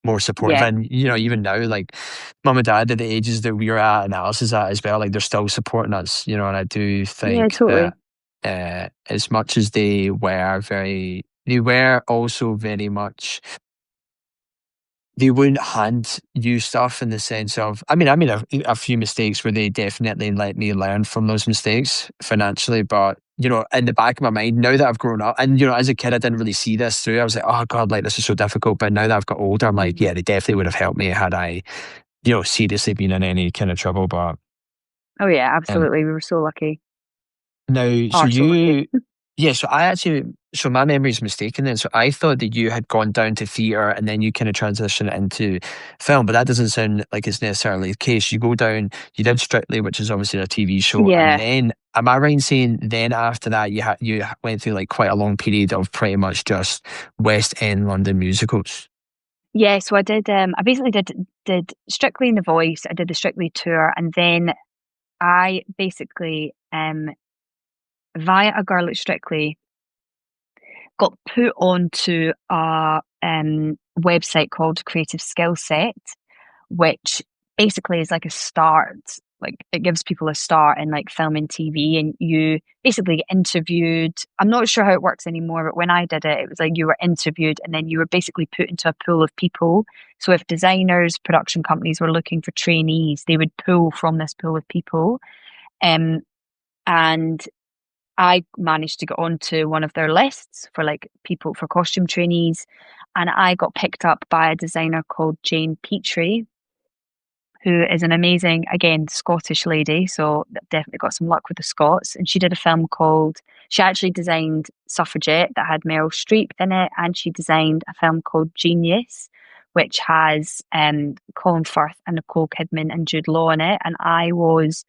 more supportive. yeah, And even now, like mum and dad at the ages that we were at and Alice is at as well, like they're still supporting us. And I do yeah, think that totally. as much as they were also very much they wouldn't hand you stuff in the sense of, I mean, a few mistakes where they definitely let me learn from those mistakes financially, but in the back of my mind, now that I've grown up, and as a kid, I didn't really see this through. I was like, oh God, like this is so difficult. But now that I've got older, I'm like, Mm. yeah, they definitely would have helped me had I, seriously been in any kind of trouble. But Oh yeah, um, absolutely. We were so lucky. now, so Are so lucky. yeah, so my memory is mistaken then. So I thought that you had gone down to theatre and then you kind of transitioned into film, but that doesn't sound like it's necessarily the case. You go down, you did Strictly, which is obviously a TV show, and Yeah. then, am I right in saying then after that you went through like quite a long period of pretty much just West End London musicals? Yeah, so I did I basically did Strictly in the Voice, I did the Strictly tour, and then I basically via a girl at Strictly got put onto a website called Creative Skill Set, which basically is like a start. Like it gives people a start in like film and TV, and you basically get interviewed. I'm not sure how it works anymore, but when I did it, it was like you were interviewed and then you were basically put into a pool of people. So if designers, production companies were looking for trainees, they would pull from this pool of people. Um, and I managed to get onto one of their lists for like people for costume trainees. And I got picked up by a designer called Jane Petrie, who is an amazing, again, Scottish lady. So definitely got some luck with the Scots. And she did a film called, she actually designed Suffragette that had Meryl Streep in it. And she designed a film called Genius, which has Colin Firth and Nicole Kidman and Jude Law in it. And I was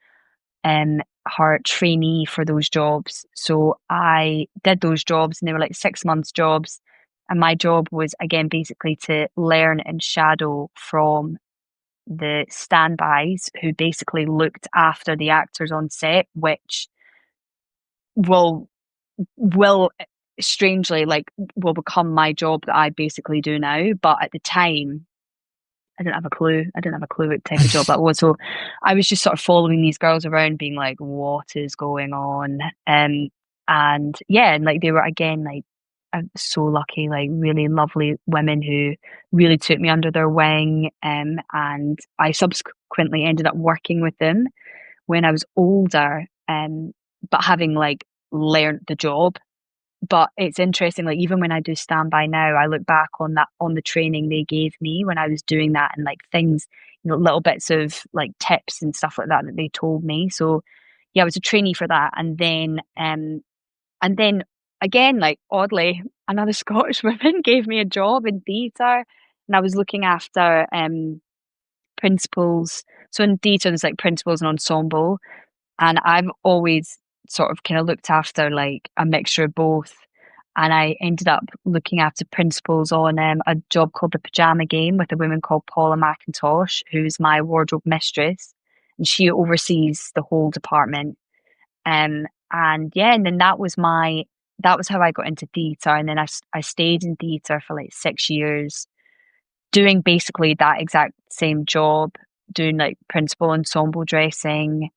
her trainee for those jobs. So I did those jobs and they were like 6 months jobs. And my job was again basically to learn and shadow from the standbys who basically looked after the actors on set, which will will strangely like will become my job that I basically do now. But at the time I didn't have a clue. I didn't have a clue what type of job that was. So I was just sort of following these girls around, being like, "What is going on?" And yeah, and like they were again like I'm so lucky, like really lovely women who really took me under their wing. And I subsequently ended up working with them when I was older. But having like learned the job, but it's interesting, like even when I do standby now, I look back on that on the training they gave me when I was doing that and like things, little bits of like tips and stuff like that that they told me. So yeah, I was a trainee for that. And then again, like oddly, another Scottish woman gave me a job in theatre and I was looking after principals. So in theatre there's like principals and ensemble. And I've always sort of kind of looked after like a mixture of both. And I ended up looking after principals on a job called The Pajama Game with a woman called Paula McIntosh, who's my wardrobe mistress. And she oversees the whole department. And yeah, and then that was how I got into theatre. And then I stayed in theatre for like 6 years, doing basically that exact same job, doing like principal ensemble dressing,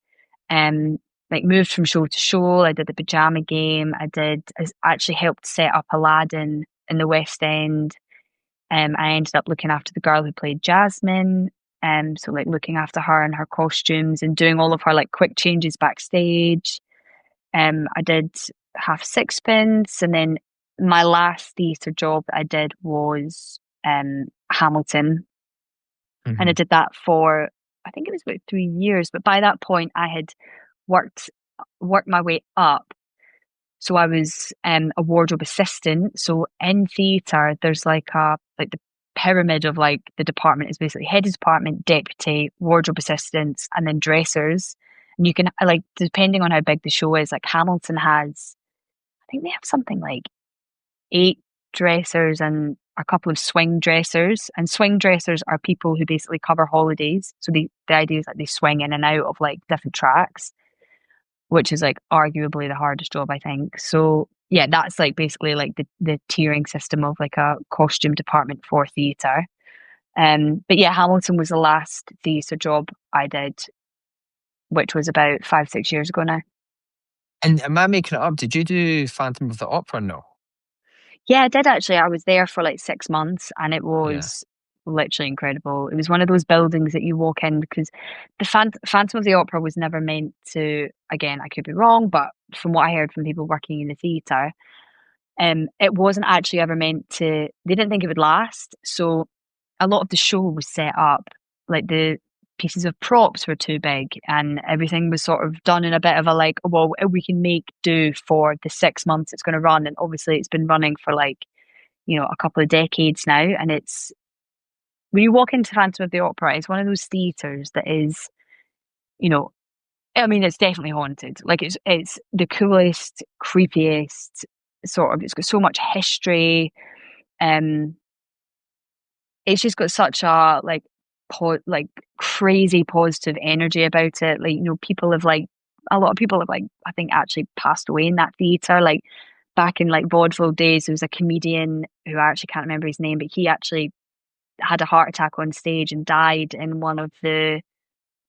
um, like moved from show to show. I did the Pajama Game. I actually helped set up Aladdin in the West End. I ended up looking after the girl who played Jasmine. So like looking after her and her costumes and doing all of her like quick changes backstage. I did Half Sixpence, and then my last theatre job that I did was Hamilton, and I Mhm. did that for I think it was about 3 years, but by that point I had worked worked my way up. So I was a wardrobe assistant. So in theatre, there's like the pyramid of like the department is basically head of department, deputy, wardrobe assistants, and then dressers. And you can like depending on how big the show is, like Hamilton has, I think they have something like 8 dressers and a couple of swing dressers. And swing dressers are people who basically cover holidays. So the idea is that they swing in and out of like different tracks, which is like arguably the hardest job, I think. So yeah, that's like basically like the tiering system of like a costume department for theatre. But yeah, Hamilton was the last theatre job I did, which was about 5, 6 years ago now. And am I making it up? Did you do Phantom of the Opera? No. Yeah, I did actually. I was there for like 6 months and it Yeah. was literally incredible. It was one of those buildings that you walk in because the Phantom of the Opera was never meant to, again, I could be wrong, but from what I heard from people working in the theatre, it wasn't actually ever meant to, they didn't think it would last. So a lot of the show was set up, like the pieces of props were too big and everything was sort of done in a bit of a like, well, we can make do for the 6 months it's going to run. And obviously it's been running for like, a couple of decades now. And it's, when you walk into Phantom of the Opera, it's one of those theatres that is, you know, I mean, it's definitely haunted. Like it's the coolest, creepiest sort of. It's got so much history. Um, it's just got such a like crazy positive energy about it. Like people have like a lot of people have like I think actually passed away in that theater. Like back in like vaudeville days, there was a comedian who I actually can't remember his name, but he actually had a heart attack on stage and died in one of the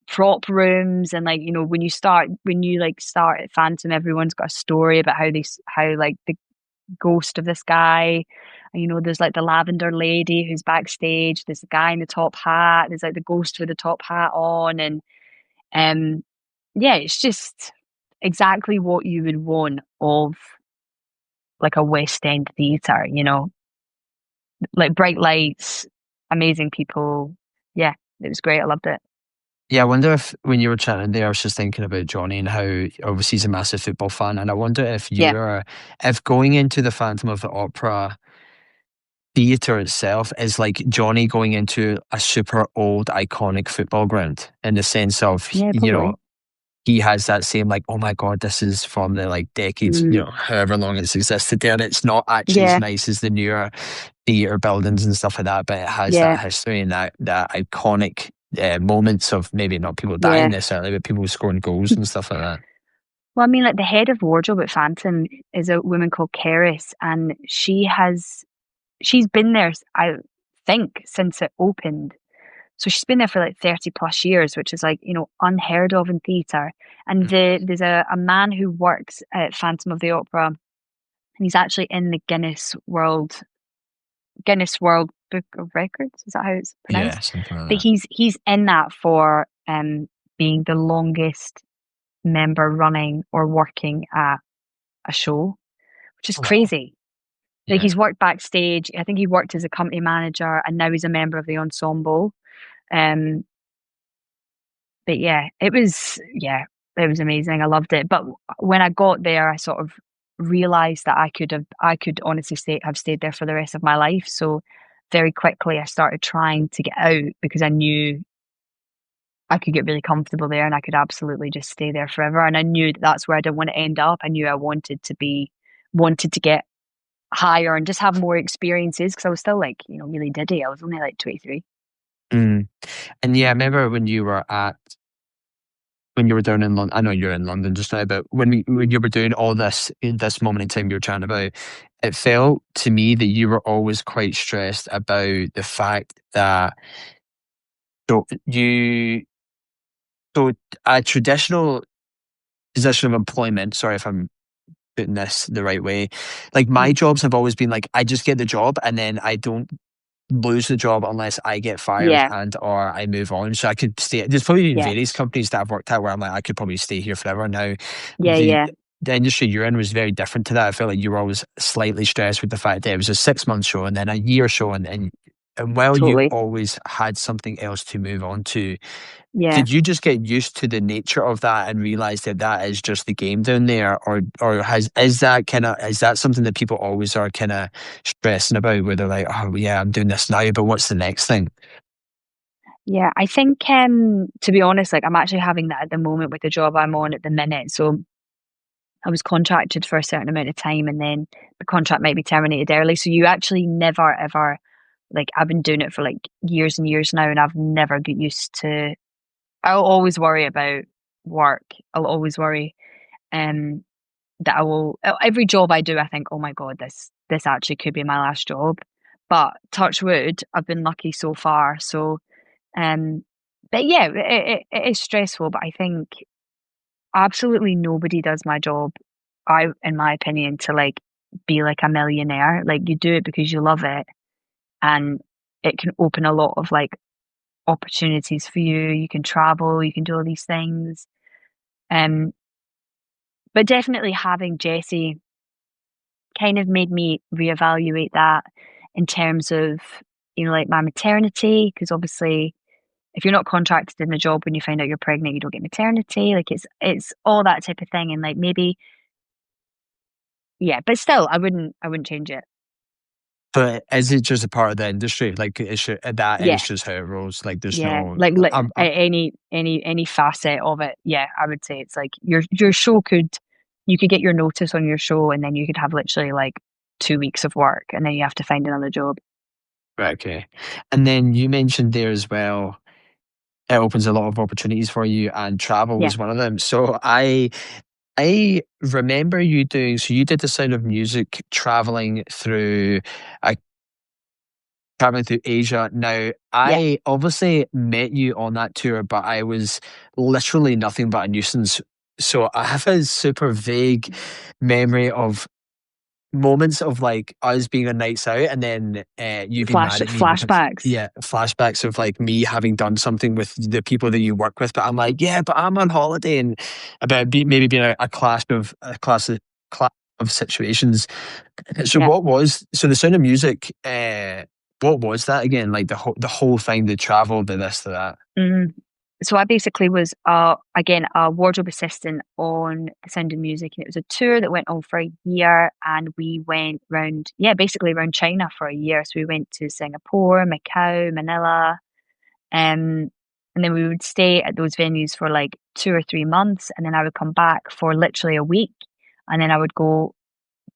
prop rooms. And like when you like start at Phantom, everyone's got a story about how like the ghost of this guy. And there's like the lavender lady who's backstage. There's the guy in the top hat. There's like the ghost with the top hat on, and um, yeah, it's just exactly what you would want of like a West End theatre. Like bright lights, amazing people. Yeah, it was great. I loved it. Yeah, I wonder if when you were chatting there, I was just thinking about Johnny and how obviously he's a massive football fan. And I wonder if Yeah, if going into the Phantom of the Opera theatre itself is like Johnny going into a super old, iconic football ground in the sense of, yeah, probably. he has that same like, oh my God, this is from the like decades, Mm, however long it's existed there. And it's not actually as yeah, nice as the newer theatre buildings and stuff like that, but it has yeah, that history and that iconic moments of maybe not people dying yeah. necessarily, but people scoring goals and stuff like that. Well, I mean, like the head of wardrobe at Phantom is a woman called Keris, and she's been there, I think, since it opened. So she's been there for like 30 plus years, which is like, unheard of in theatre. And there's a man who works at Phantom of the Opera, and he's actually in the Guinness World Book of Records. Is that how it's Yeah, pronounced? something like But that. he's in that for being the longest member running or working at a show, which is Wow. crazy. Like Yeah. he's worked backstage. I think he worked as a company manager and now he's a member of the ensemble. Um, but it was amazing. I loved it. But when I got there, I sort of realized that I could honestly have stayed there for the rest of my life. So very quickly I started trying to get out because I knew I could get really comfortable there and I could absolutely just stay there forever. And I knew that that's where I didn't want to end up. I knew I wanted to get higher and just have more experiences because I was still like, really diddy. I was only like 23. Mm. And yeah, I remember when you were down in London, I know you're in London just now, but when you were doing all this moment in time you were chatting about, it felt to me that you were always quite stressed about the fact that so you so a traditional position of employment, sorry if I'm putting this the right way, like my Mm. jobs have always been like I just get the job and then I don't lose the job unless I get fired Yeah, and or I move on. So I could stay. There's probably yeah, various companies that I've worked at where I'm like, I could probably stay here forever. Now, yeah, the yeah, the industry you're in was very different to that. I felt like you were always slightly stressed with the fact that it was a 6 month show and then a year show and And while you totally. always had something else to move on to, Yeah. did you just get used to the nature of that and realize that that is just the game down there, or has is that kind of is that something that people always are kind of stressing about, where they're like, oh yeah, I'm doing this now, but what's the next thing? Yeah, I think to be honest, like I'm actually having that at the moment with the job I'm on at the minute. So I was contracted for a certain amount of time and then the contract might be terminated early. So you actually never ever like I've been doing it for like years and years now and I've never got used to I'll always worry about work. I'll always worry um that I will every job I do I think, oh my God, this actually could be my last job. But touch wood, I've been lucky so far. So um but yeah, it is stressful, but I think absolutely nobody does my job, in my opinion, to like be like a millionaire. Like you do it because you love it and it can open a lot of like opportunities for you. You can travel, you can do all these things. Um, but definitely having Jessie kind of made me reevaluate that in terms of, like my maternity, because obviously if you're not contracted in a job when you find out you're pregnant, you don't get maternity. Like it's all that type of thing. And like maybe yeah, but still I wouldn't change it. But is it just a part of the industry? Like, that Yeah. is just how it rolls. Like, there's Yeah, no. like any facet of it, yeah, I would say it's like your show could you could get your notice on your show and then you could have literally like 2 weeks of work and then you have to find another job. Right, okay. And then you mentioned there as well, it opens a lot of opportunities for you, and travel Yeah, was one of them. So I remember you doing. So you did the Sound of Music uh, traveling through Asia. Now, yeah, I obviously met you on that tour, but I was literally nothing but a nuisance. So I have a super vague memory of moments of like us being on nights out, and then you being mad at me because, flashbacks. yeah, flashbacks of like me having done something with the people that you work with, but I'm like, yeah, but I'm on holiday, and about maybe being a class of situations. So Yeah. the Sound of Music, what was that again, like the whole thing, the travel, the this, the that? Mhm. So I basically was again a wardrobe assistant on The Sound of Music, and it was a tour that went on for a year, and we went round, yeah, basically around China for a year. So we went to Singapore, Macau, Manila, um, and then we would stay at those venues for like 2 or 3 months, and then I would come back for literally a week, and then I would go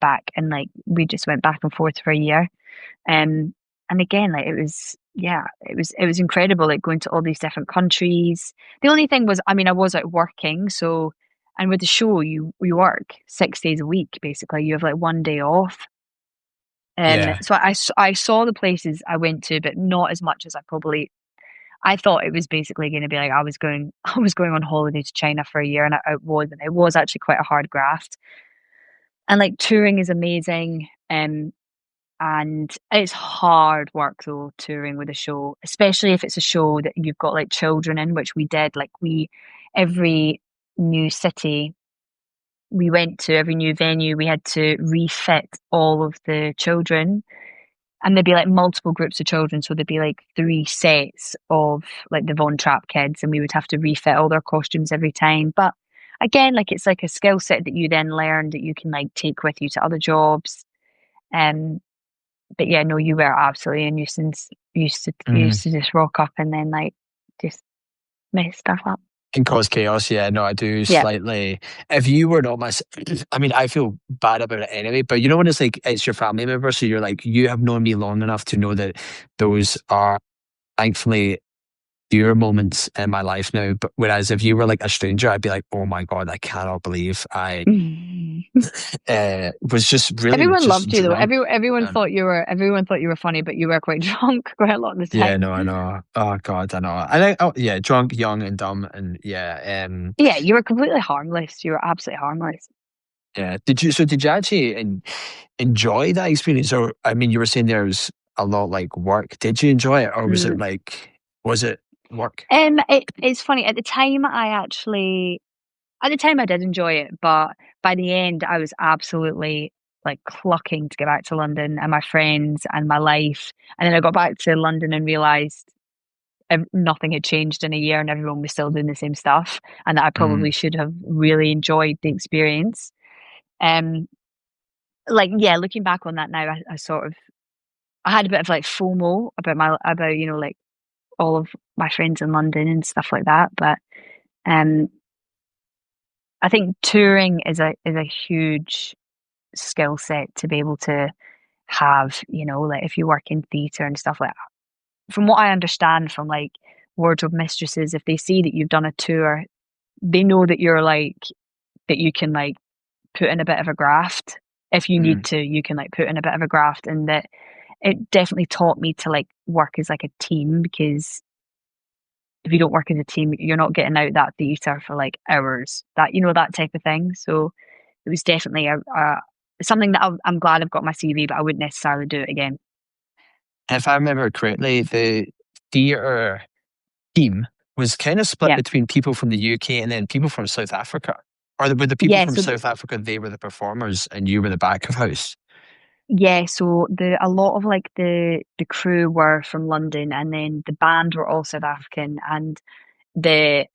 back, and like we just went back and forth for a year. And again, like it was, yeah, it was incredible, like going to all these different countries. The only thing was, I mean, I was out working, so and with the show, you work 6 days a week basically. You have like one day off. Yeah, So I saw the places I went to, but not as much as I thought it was basically going to be like I was going on holiday to China for a year, and it wasn't. It was actually quite a hard graft. And like touring is amazing. And it's hard work though, touring with a show, especially if it's a show that you've got like children in, which we did. Like every new city we went to, every new venue, we had to refit all of the children. And there'd be like multiple groups of children. So there'd be like 3 sets of like the Von Trapp kids, and we would have to refit all their costumes every time. But again, like it's like a skill set that you then learn that you can like take with you to other jobs. Um, but yeah, no, you were absolutely a nuisance. You used to just rock up and then like just mess stuff up. can cause chaos. Yeah, no, I do Yeah. slightly. If you were not I mean, I feel bad about it anyway. But you know when it's like it's your family member, so you're like you have known me long enough to know that those are thankfully fewer moments in my life now. But whereas if you were like a stranger, I'd be like, oh my god, I cannot believe I was just really Everyone just loved you though. drunk. And Everyone thought you were funny, but you were quite drunk quite a lot of the yeah, time. no, I know. Oh god, I know. I think, oh yeah, drunk, young, and dumb, and yeah, Yeah, you were completely harmless. You were absolutely harmless. yeah. Did you actually enjoy that experience? Or I mean, you were saying there was a lot like work. Did you enjoy it, or Mm. was it work? It's funny. At the time I did enjoy it, but by the end I was absolutely like clucking to get back to London and my friends and my life. And then I got back to London and realized nothing had changed in a year and everyone was still doing the same stuff, and that I probably Mm. should have really enjoyed the experience. Um, like yeah, looking back on that now, I sort of I had a bit of like FOMO about like all of my friends in London and stuff like that. But um, I think touring is a huge skill set to be able to have. Like if you work in theatre and stuff like that. From what I understand from like wardrobe mistresses, if they see that you've done a tour, they know that that you can like put in a bit of a graft. If you need Mm. to, you can like put in a bit of a graft, and that it definitely taught me to like work as like a team, because if you don't work as a team, you're not getting out that theatre for like hours. That type of thing. So it was definitely a something that I'm glad I've got my CV, but I wouldn't necessarily do it again. If I remember correctly, the theatre team was kind of split Yeah, between people from the UK and then people from South Africa. Or were the people yeah. from South Africa, they were the performers and you were the back of house? So the a lot of like the crew were from London, and then the band were all South African, and the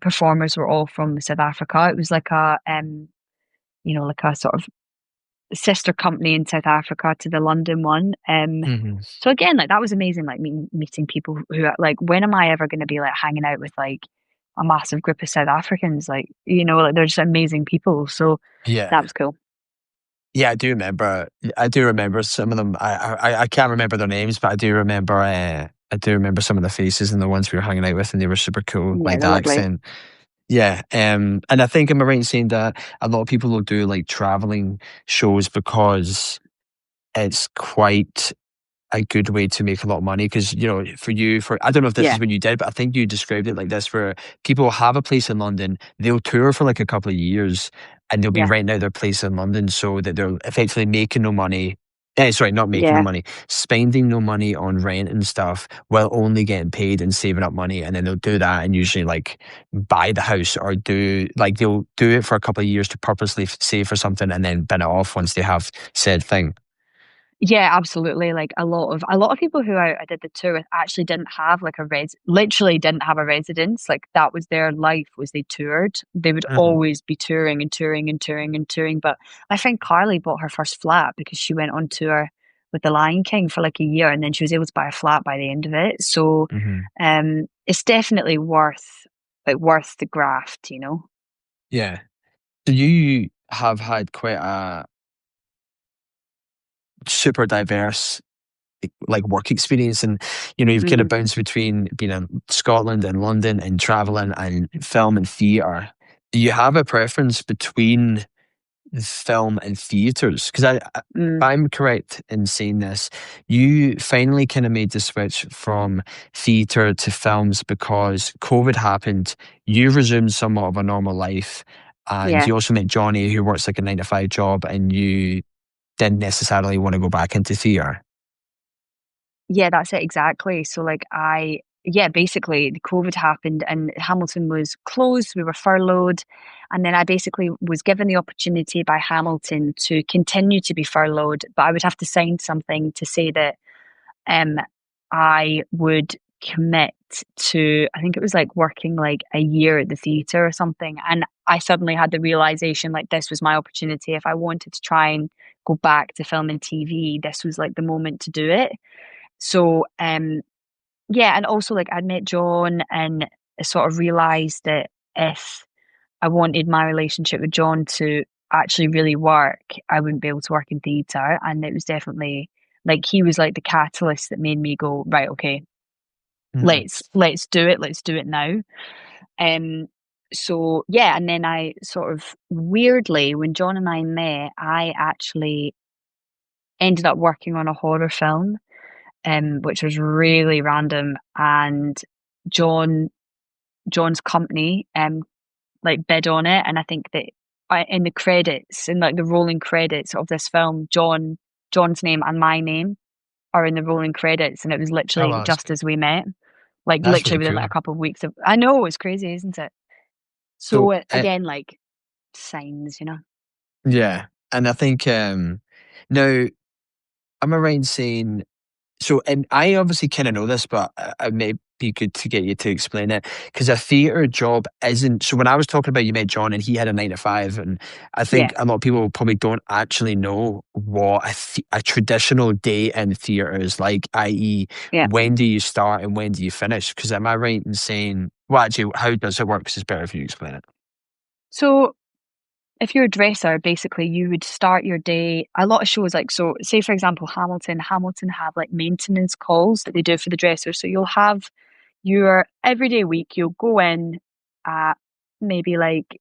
performers were all from South Africa. It was like like a sort of sister company in South Africa to the London one. Hmm. So again, like that was amazing, like meeting people who are like, when am I ever going to be like hanging out with like a massive group of South Africans? Like, like they're just amazing people. So Yeah. that was cool. Yeah, I do remember. I do remember some of them. I can't remember their names, but I do remember. I do remember some of the faces and the ones we were hanging out with, and they were super cool. Yeah, Like the they're lovely. accent. Yeah. And I think am I right in saying that a lot of people will do like traveling shows because it's quite a good way to make a lot of money because for you for I don't know if this Yeah, is what you did, but I think you described it like this where people have a place in London, they'll tour for like a couple of years and they'll be yeah, renting out their place in London so that they're effectively making no money. Sorry, not making no yeah. money, spending no money on rent and stuff while only getting paid and saving up money. And then they'll do that and usually like buy the house or they'll do it for a couple of years to purposely save for something and then bin it off once they have said thing. Yeah, absolutely. Like a lot of people who I did the tour with actually didn't have like literally didn't have a residence. Like that was their life, was they toured. They would Hmm. always be touring and touring and touring and touring. But my friend Carly bought her first flat because she went on tour with the Lion King for like a year, and then she was able to buy a flat by the end of it. So Hmm. it's definitely worth the graft. Yeah. So you have had quite a super diverse like work experience and you've kind of Mm, bounced between being in Scotland and London and traveling and film and theatre. Do you have a preference between film and theatres? Because if mm, I'm correct in saying this, you finally kind of made the switch from theatre to films because COVID happened. You resumed somewhat of a normal life, and yeah. you also met Johnny, who works like a 9 to 5 job, and you didn't necessarily want to go back into theatre. Yeah, that's it exactly. So like yeah, basically the COVID happened and Hamilton was closed, we were furloughed, and then I basically was given the opportunity by Hamilton to continue to be furloughed, but I would have to sign something to say that um I would commit to, I think it was like working like a year at the theatre or something. And I suddenly had the realization like this was my opportunity. If I wanted to try and go back to film and TV, this was like the moment to do it. So, yeah, and also like I'd met John and I sort of realized that if I wanted my relationship with John to actually really work, I wouldn't be able to work in theatre. And it was definitely like he was like the catalyst that made me go, right, okay, Mhm. let's do it now. Um, so yeah, and then I sort of weirdly, when John and I met, I actually ended up working on a horror film, which was really random. And John John's company like bid on it, and I think that in the credits, in like the rolling credits of this film, John's name and my name are in the rolling credits, and it was Oh, literally wow, just as we met, like that's literally really within like cool. a couple of weeks of. I know it's crazy, isn't it? So, So again, like signs. Yeah. And I think now am I right in saying so, and I obviously kind of know this, but it may be good to get you to explain it because a theatre job isn't. So, when I was talking about you met John and he had a 9 to 5, and I Yeah, think a lot of people probably don't actually know what a traditional day in theatre is like, i.e., yeah. when do you start and when do you finish? Because am I right in saying, well, actually, how does it work? Because it's better if you explain it. So if you're a dresser, basically you would start your day. A lot of shows, like, so say for example, Hamilton have like maintenance calls that they do for the dressers. So you'll have your everyday week, you'll go in at maybe like,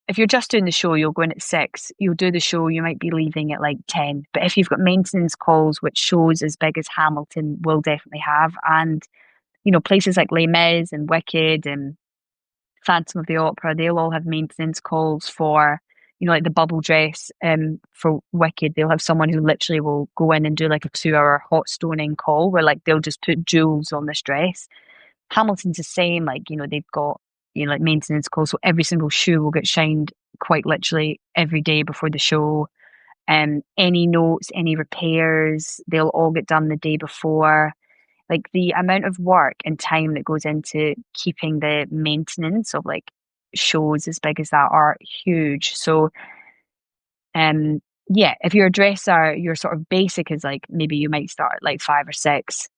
if you're just doing the show, you'll go in at 6, you'll do the show, you might be leaving at like 10. But if you've got maintenance calls, which shows as big as Hamilton will definitely have, and places like Les Mis and Wicked and Phantom of the Opera, they'll all have maintenance calls for, like the bubble dress for Wicked. They'll have someone who literally will go in and do like a 2-hour hot stoning call where like they'll just put jewels on this dress. Hamilton's the same, like, they've got, like maintenance calls. So every single shoe will get shined quite literally every day before the show. Any notes, any repairs, they'll all get done the day before. Like the amount of work and time that goes into keeping the maintenance of like shows as big as that are huge. So yeah, if you're a dresser, your sort of basic is like maybe you might start at like 5 or 6.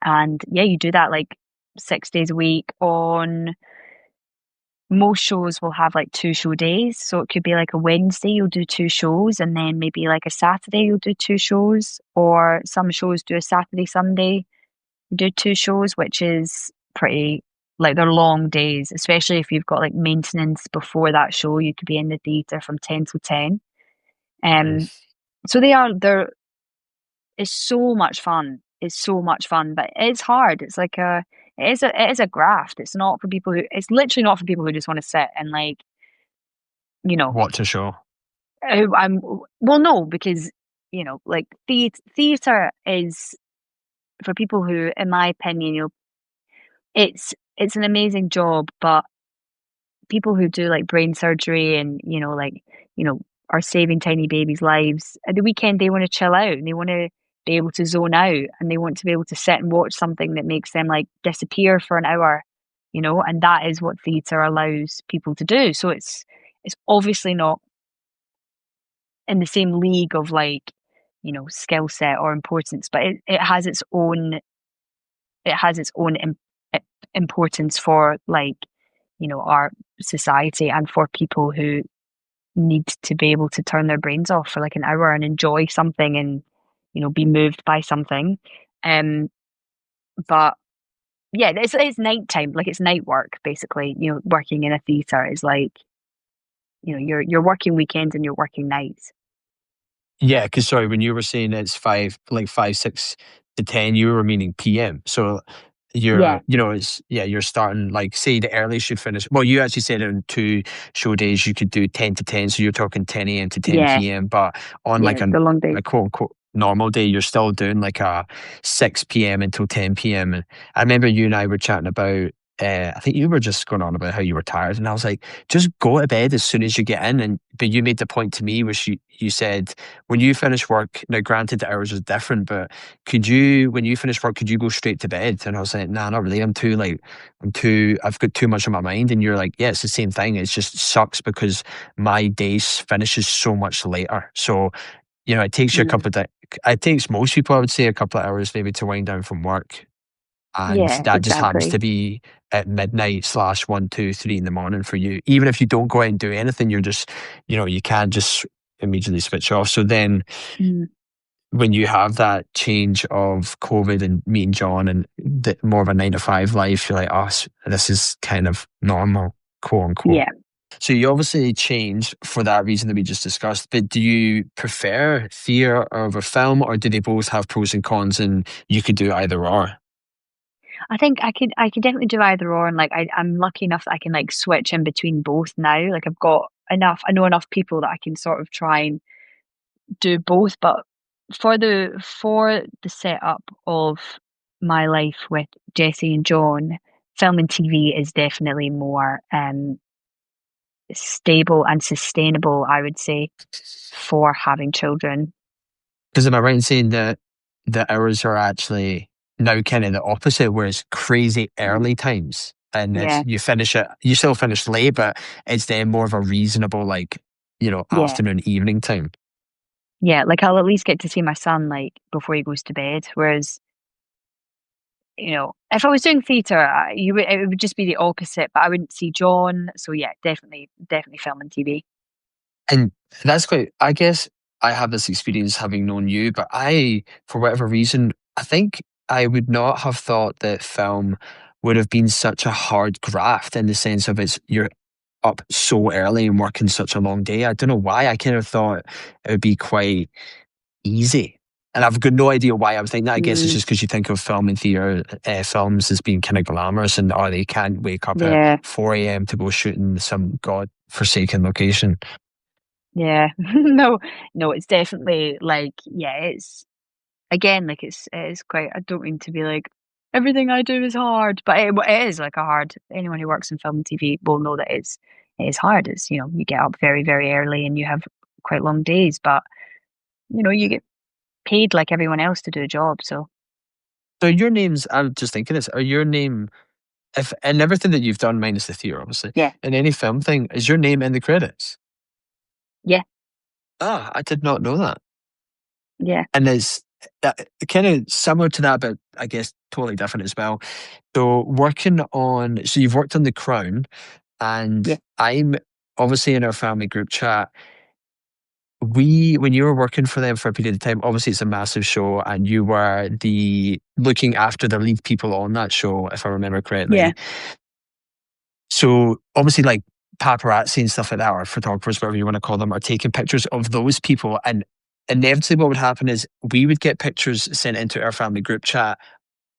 And yeah, you do that like 6 days a week. On most shows will have like 2 show days. So it could be like a Wednesday, you'll do 2 shows, and then maybe like a Saturday, you'll do 2 shows, or some shows do a Saturday, Sunday, do 2 shows, which is pretty, like, they're long days, especially if you've got like maintenance before that show. You could be in the theatre from 10 till 10. Um, so they're it's so much fun. It's so much fun, but it's hard. It is a graft. It's not for people who, it's literally not for people who just want to sit and like, you know, Watch a show. I'm, well, no, because, like theatre is for people who, in my opinion, it's an amazing job, but people who do like brain surgery and like are saving tiny babies' lives at the weekend, they want to chill out and they want to be able to zone out and they want to be able to sit and watch something that makes them like disappear for an hour, and that is what theatre allows people to do. So it's obviously not in the same league of like skill set or importance, but it has its own importance for like our society and for people who need to be able to turn their brains off for like an hour and enjoy something and be moved by something. Um but yeah, it's nighttime, like it's night work basically. Working in a theater is like you're working weekends and you're working nights. Yeah, because sorry, when you were saying it's like 6 to 10, you were meaning PM. So Yeah, it's you're starting like say the earliest you'd finish. Well, you actually said on 2 show days you could do 10 to 10, so you're talking 10 a.m. to ten yeah, p.m. But on yeah, like the long days. a quote unquote normal day, you're still doing like a 6 p.m. until 10 p.m. And I remember you and I were chatting about. I think you were just going on about how you were tired, and I was like, just go to bed as soon as you get in. And but you made the point to me, which you said when you finish work, now granted the hours is different, but when you finish work, could you go straight to bed? And I was like, nah, not really. I've got too much on my mind. And you're like, yeah, it's the same thing. It just sucks because my day finishes so much later. So, it takes you a Mm. couple of days. It takes most people, I would say, a couple of hours maybe to wind down from work. And Yeah, that just happens exactly. to be at midnight slash 1, 2, 3 in the morning for you. Even if you don't go out and do anything, you can't just immediately switch off. So then Mm. when you have that change of COVID and meeting John and more of a 9 to 5 life, you're like, oh, this is kind of normal, quote unquote. Yeah. So you obviously changed for that reason that we just discussed, but do you prefer theatre over film, or do they both have pros and cons and you could do either or? I think I could definitely do either or, and like I'm lucky enough that I can like switch in between both now. Like I know enough people that I can sort of try and do both. But for the setup of my life with Jesse and John, film and TV is definitely more stable and sustainable, I would say, for having children. Because am I right in saying that the hours are actually now kind of the opposite, where it's crazy early times and it's Yeah, you still finish late, but it's then more of a reasonable, like, yeah, afternoon, evening time. yeah. Like I'll at least get to see my son like before he goes to bed. Whereas, if I was doing theatre, it would just be the opposite. But I wouldn't see John. So yeah, definitely, definitely film and TV. And that's quite, I guess I have this experience having known you, but for whatever reason, I think I would not have thought that film would have been such a hard graft in the sense of you're up so early and working such a long day. I don't know why. I kind of thought it would be quite easy. And I've got no idea why I was thinking that. I guess it's Mm, just because you think of film and theatre films as being kind of glamorous and, oh, they can't wake up at yeah, 4 a.m. to go shoot in some god-forsaken location. yeah. No, no, it's definitely like yeah, it's again like it's quite. I don't mean to be like everything I do is hard, but it is like a hard. Anyone who works in film and TV will know that it is hard. It's you get up very very early and you have quite long days, but you get paid like everyone else to do a job. So So your names, I'm just thinking this, are your name, if and everything that you've done, minus the theatre, obviously, yeah, in any film thing, is your name in the credits? yeah, Ah, I did not know that. yeah, And it's kind of similar to that, but I guess totally different as well. So you've worked on The Crown, yeah. and I'm obviously in our family group chat. When you were working for them for a period of time, obviously it's a massive show, and you were the looking after the lead people on that show, if I remember Yeah. correctly. So obviously, like paparazzi and stuff like that, or photographers, whatever you want to call them, are taking pictures of those people. And inevitably, what would happen is we would get pictures sent into our family group chat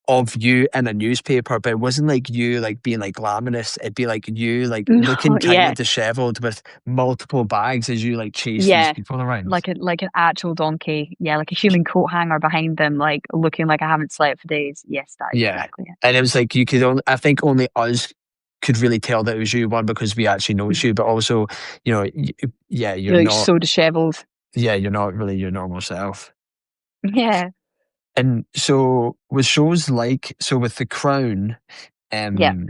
of you in a newspaper, but it wasn't like you like being like glamorous. It'd be like you like looking No, kind yeah, of disheveled with multiple bags as you like chase these yeah. people around. Like an actual donkey. Yeah, like a human coat hanger behind them, like looking like I haven't slept for days. Yes, that is Yeah. exactly it. And it was like you could only, I think only us could really tell that it was you, one, because we actually know it's Mhm. you, but also, yeah, You're like so disheveled. you're not really your normal self. Yeah, And so with shows like, so with The Crown, yeah. um,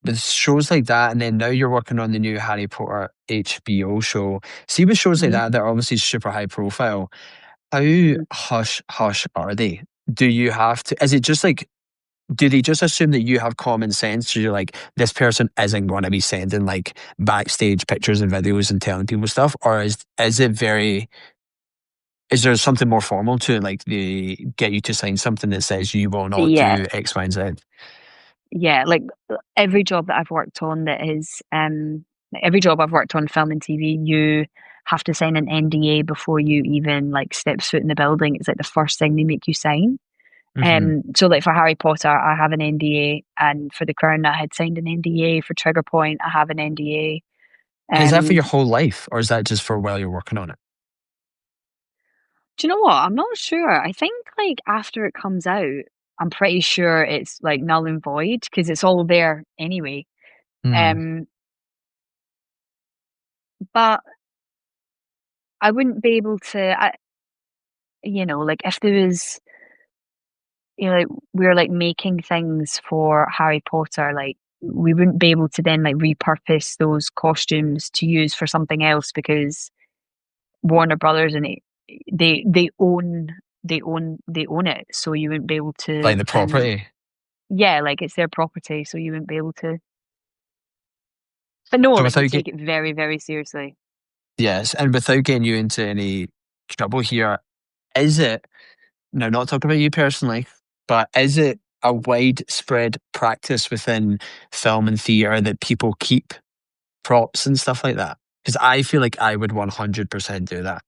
with shows like that, and then now you're working on the new Harry Potter HBO show. See, with shows like Hmm. that, they're obviously super high profile. How hush hush are they? Do you have to? Is it just like? Do they just assume that you have common sense? So you're like, this person isn't going to be sending like backstage pictures and videos and telling people stuff, or is it very? Is there something more formal to it? Like they get you to sign something that says you will not Yeah, do X, Y, and Z. yeah. Like every job that I've worked on that is like, every job I've worked on film and TV, you have to sign an NDA before you even like step foot in the building. It's like the first thing they make you sign. Hmm. So like for Harry Potter, I have an NDA, and for The Crown, I had signed an NDA. For Trigger Point, I have an NDA. And is that for your whole life, or is that just for while you're working on it? Do you know what? I'm not sure. I think like after it comes out, I'm pretty sure it's like null and void because it's all there anyway. Hmm. Um, but I wouldn't be able to, like if there was, like we are like making things for Harry Potter, like we wouldn't be able to then like repurpose those costumes to use for something else because Warner Brothers and they own it, so you wouldn't be able Like to. the property. Yeah, like it's their property, so you wouldn't be able to. But no, So like we without take it very very seriously. yes, and without getting you into any trouble here, is it now not talking about you personally, but is it a widespread practice within film and theatre that people keep props and stuff like that? Because I feel like I would 100% do that.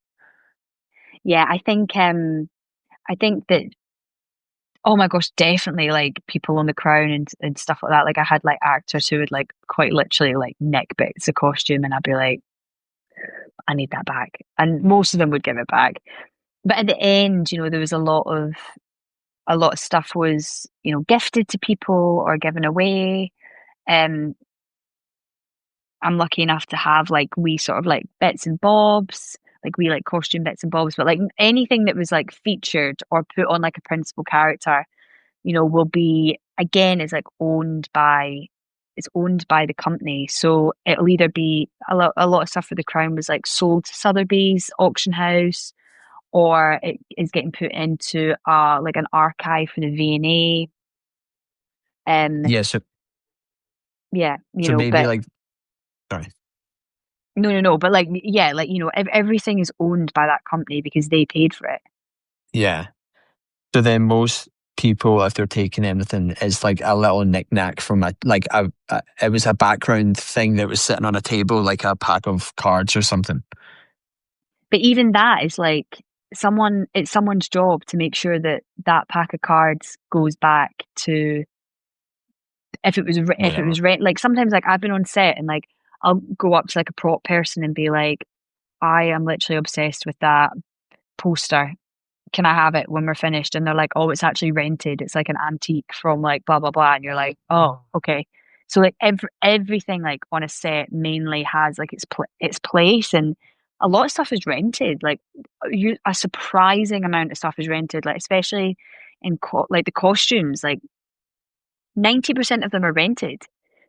Yeah, I think that oh my gosh, definitely like people on the Crown and stuff like that. Like I had like actors who would like quite literally like nick bits of costume, and I'd be like, I need that back, and most of them would give it back. But at the end, there was a lot of stuff was gifted to people or given away. Um, I'm lucky enough to have like wee sort of like bits and bobs, like we like costume bits and bobs, but like anything that was like featured or put on like a principal character, will be again is like owned by it's owned by the company. So it'll either be a lot of stuff for the Crown was like sold to Sotheby's auction house, or it is getting put into like an archive for the V&A. Yeah, so Yeah, maybe but like, sorry. no, no, no, but like yeah, like everything is owned by that company because they paid for it. Yeah. So then most people, if they're taking anything, it's like a little knick-knack from it was a background thing that was sitting on a table, like a pack of cards or something. But even that is like it's someone's job to make sure that that pack of cards goes back to if it Whatever. was rent. Like sometimes like I've been on set and like I'll go up to like a prop person and be like, I am literally obsessed with that poster. Can I have it when we're finished? And they're like, oh, it's actually rented. It's like an antique from like blah blah blah. And you're like, oh, okay. So like everything like on a set mainly has like its place, and a lot of stuff is rented. Like a surprising amount of stuff is rented. Like especially in like the costumes, like 90% of them are rented.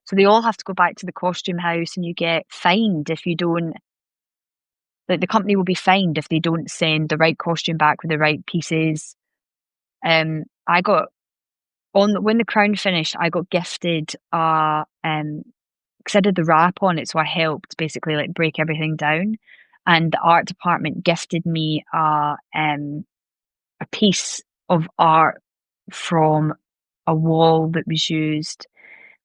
So they all have to go back to the costume house, and you get fined if you don't. Like the company will be fined if they don't send the right costume back with the right pieces. I got on when the Crown finished, I got gifted because I did the wrap on it, so I helped basically like break everything down, and the art department gifted me a piece of art from a wall that was used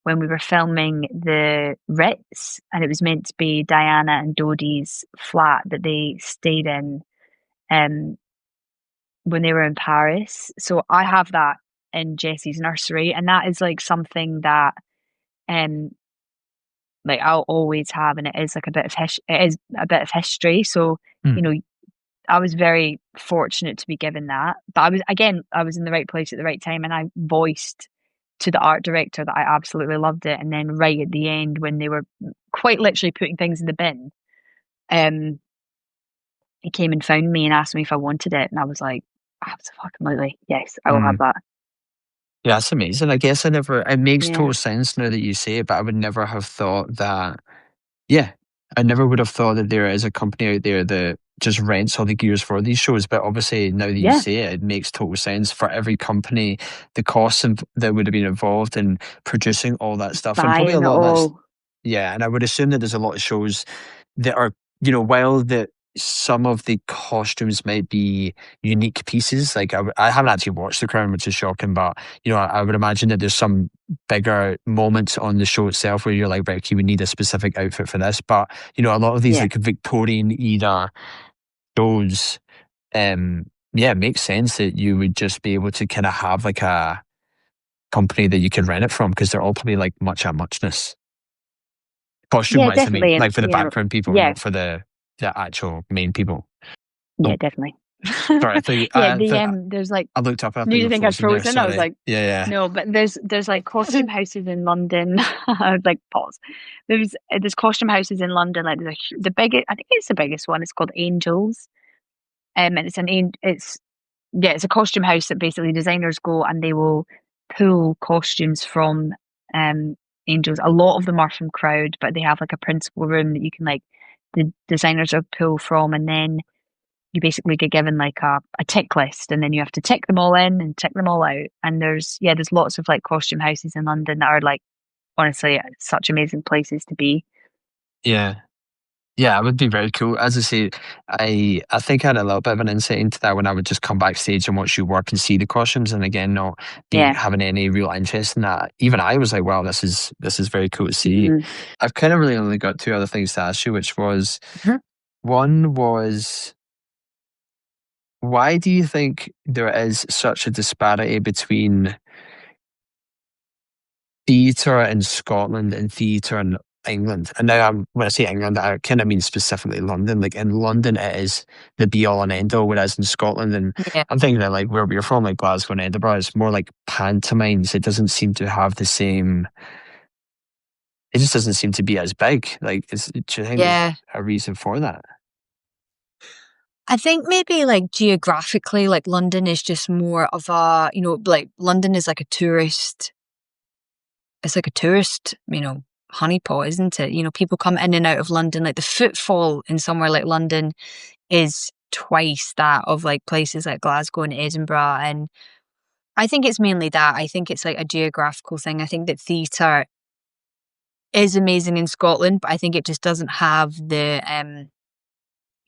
when we were filming the Ritz, and it was meant to be Diana and Dodie's flat that they stayed in um, when they were in Paris. So I have that in Jessie's nursery, and that is like something that um like I'll always have, and it is like it is a bit of history. So Hmm. you know, I was very fortunate to be given that. But I was in the right place at the right time, and I voiced to the art director that I absolutely loved it. And then right at the end, when they were quite literally putting things in the bin, um, he came and found me and asked me if I wanted it, and I was like, absolutely, yes, I will have Hmm. that. Yeah, that's amazing. I guess it makes Yeah, total sense now that you say it, but I would never have thought that. Yeah, I never would have thought that there is a company out there that just rents all the gears for these shows. But obviously, now that you yeah, say it, it makes total sense for every company, the costs that would have been involved in producing all that stuff, and probably a buying it lot of that's all. yeah. And I would assume that there's a lot of shows that are, while that some of the costumes might be unique pieces. Like I haven't actually watched The Crown, which is shocking, but I would imagine that there's some bigger moments on the show itself where you're like, right, okay, we need a specific outfit for this. But a lot of these Yeah, like Victorian era shows, yeah, it makes sense that you would just be able to kind of have like a company that you could rent it from because they're all probably like much at muchness. Costume yeah, wise, I mean, definitely, and like for the background people, yeah, not for the actual main people. yeah, Oh, definitely. sorry, I thought Yeah, there's like. I looked up and I thought Did you you were think I'd frozen there. frozen? I was Sorry. like, Yeah, yeah. no, but there's like costume houses in London. I was like, pause. There's costume houses in London. Like the biggest, I think it's the biggest one. It's called Angels. And it's yeah, it's a costume house that basically designers go and they will pull costumes from um Angels. A lot of them are from Crowd, but they have like a principal room that you can like the designers will pull from, and then you basically get given like a tick list, and then you have to tick them all in and tick them all out. And there's lots of like costume houses in London that are like honestly such amazing places to be. Yeah. Yeah, it would be very cool. As I say, I think I had a little bit of an insight into that when I would just come backstage and watch you work and see the costumes, and again, not being Yeah. having any real interest in that. Even I was like, wow, this is very cool to see. Hmm. I've kind of really only got two other things to ask you, which was one was why do you think there is such a disparity between theatre in Scotland and theatre in England? And now when I say England, I kind of mean specifically London. Like in London, it is the be all and end all, whereas in Scotland, and Yeah. I'm thinking that like where we're from, like Glasgow and Edinburgh, it's more like pantomimes. It doesn't seem to have the same it just doesn't seem to be as big. Like, do you think there's Yeah. a reason for that? I think maybe like geographically, like London is just more of a, like London is like a tourist, it's like a tourist, honeypot, isn't it? People come in and out of London. Like the footfall in somewhere like London is twice that of like places like Glasgow and Edinburgh. And I think it's mainly that. I think it's like a geographical thing. I think that theatre is amazing in Scotland, but I think it just doesn't have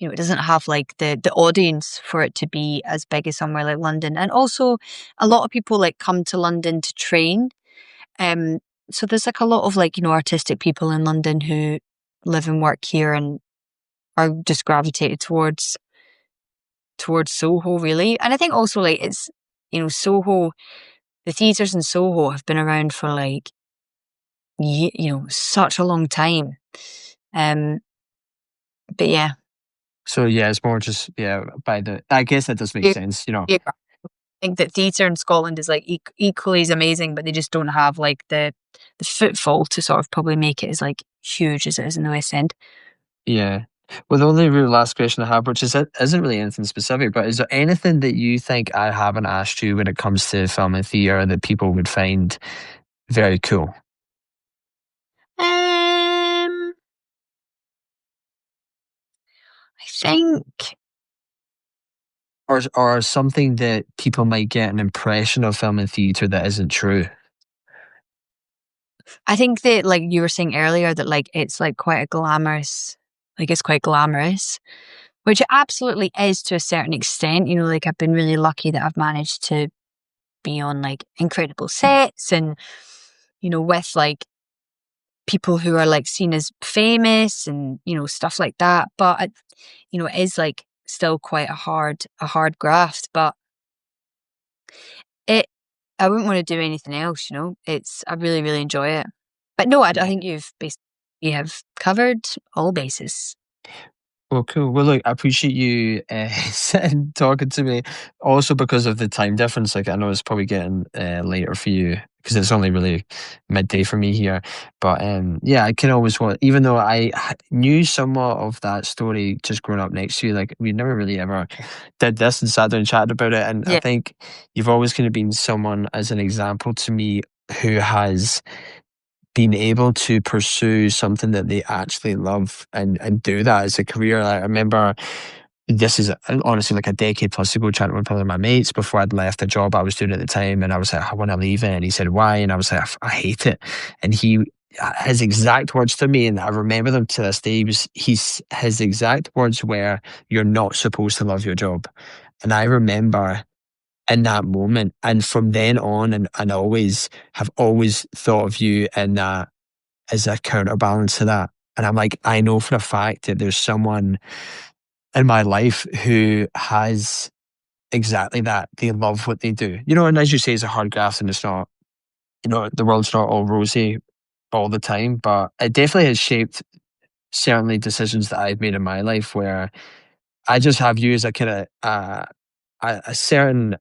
it doesn't have like the audience for it to be as big as somewhere like London. And also a lot of people like come to London to train. Um so there's like a lot of like, artistic people in London who live and work here and are just gravitated towards Soho really. And I think also like it's Soho, the theatres in Soho have been around for like such a long time. Um but yeah. So yeah, it's more just yeah. By the, I guess that does make Yeah. sense. Yeah. I think that theatre in Scotland is like equally as amazing, but they just don't have like the footfall to sort of probably make it as like huge as it is in the West End. Yeah. Well, the only real last question I have, which isn't really anything specific, but is there anything that you think I haven't asked you when it comes to film and theatre that people would find very cool, Um, I think or something that people might get an impression of film and theatre that isn't true? I think that like you were saying earlier that like it's like quite a glamorous, like it's quite glamorous, which it absolutely is to a certain extent. Like I've been really lucky that I've managed to be on like incredible sets and with like people who are like seen as famous and stuff like that. But it is like still quite a hard graft. But it I wouldn't want to do anything else. I really really enjoy it. But no, I think you have covered all bases. Well, cool. Well, look, I appreciate you sitting talking to me. Also, because of the time difference, like I know it's probably getting later for you because it's only really midday for me here. But yeah, I can always want, even though knew somewhat of that story just growing up next to you, like we never really ever did this and sat down and chatted about it. And I Yeah. think you've always kind of been someone as an example to me who has being able to pursue something that they actually love and do that as a career. Like, I remember this is honestly like a decade plus ago chatting with one of my mates before I'd left the job I was doing at the time, and I was like, I want to leave it, and he said why, and I was like, I hate it, and his exact words to me, and I remember them to this day, his exact words were, "You're not supposed to love your job," and I remember in that moment. And from then on, and always have always thought of you in that as a counterbalance to that. And I'm like, I know for a fact that there's someone in my life who has exactly that. They love what they do. And as you say, it's a hard graft and it's not, the world's not all rosy all the time, but it definitely has shaped certainly decisions that I've made in my life where I just have you as a kind of a certain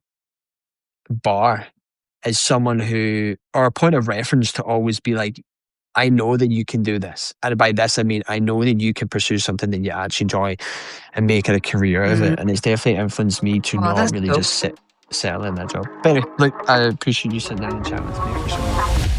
bar as someone who, or a point of reference to always be like, I know that you can do this. And by this, I mean, I know that you can pursue something that you actually enjoy and make it a career of Mm. it. And it's definitely influenced me to Oh, not that's really cool. just settle in that job. But anyway, look, I appreciate you sitting down and chatting with me for so long.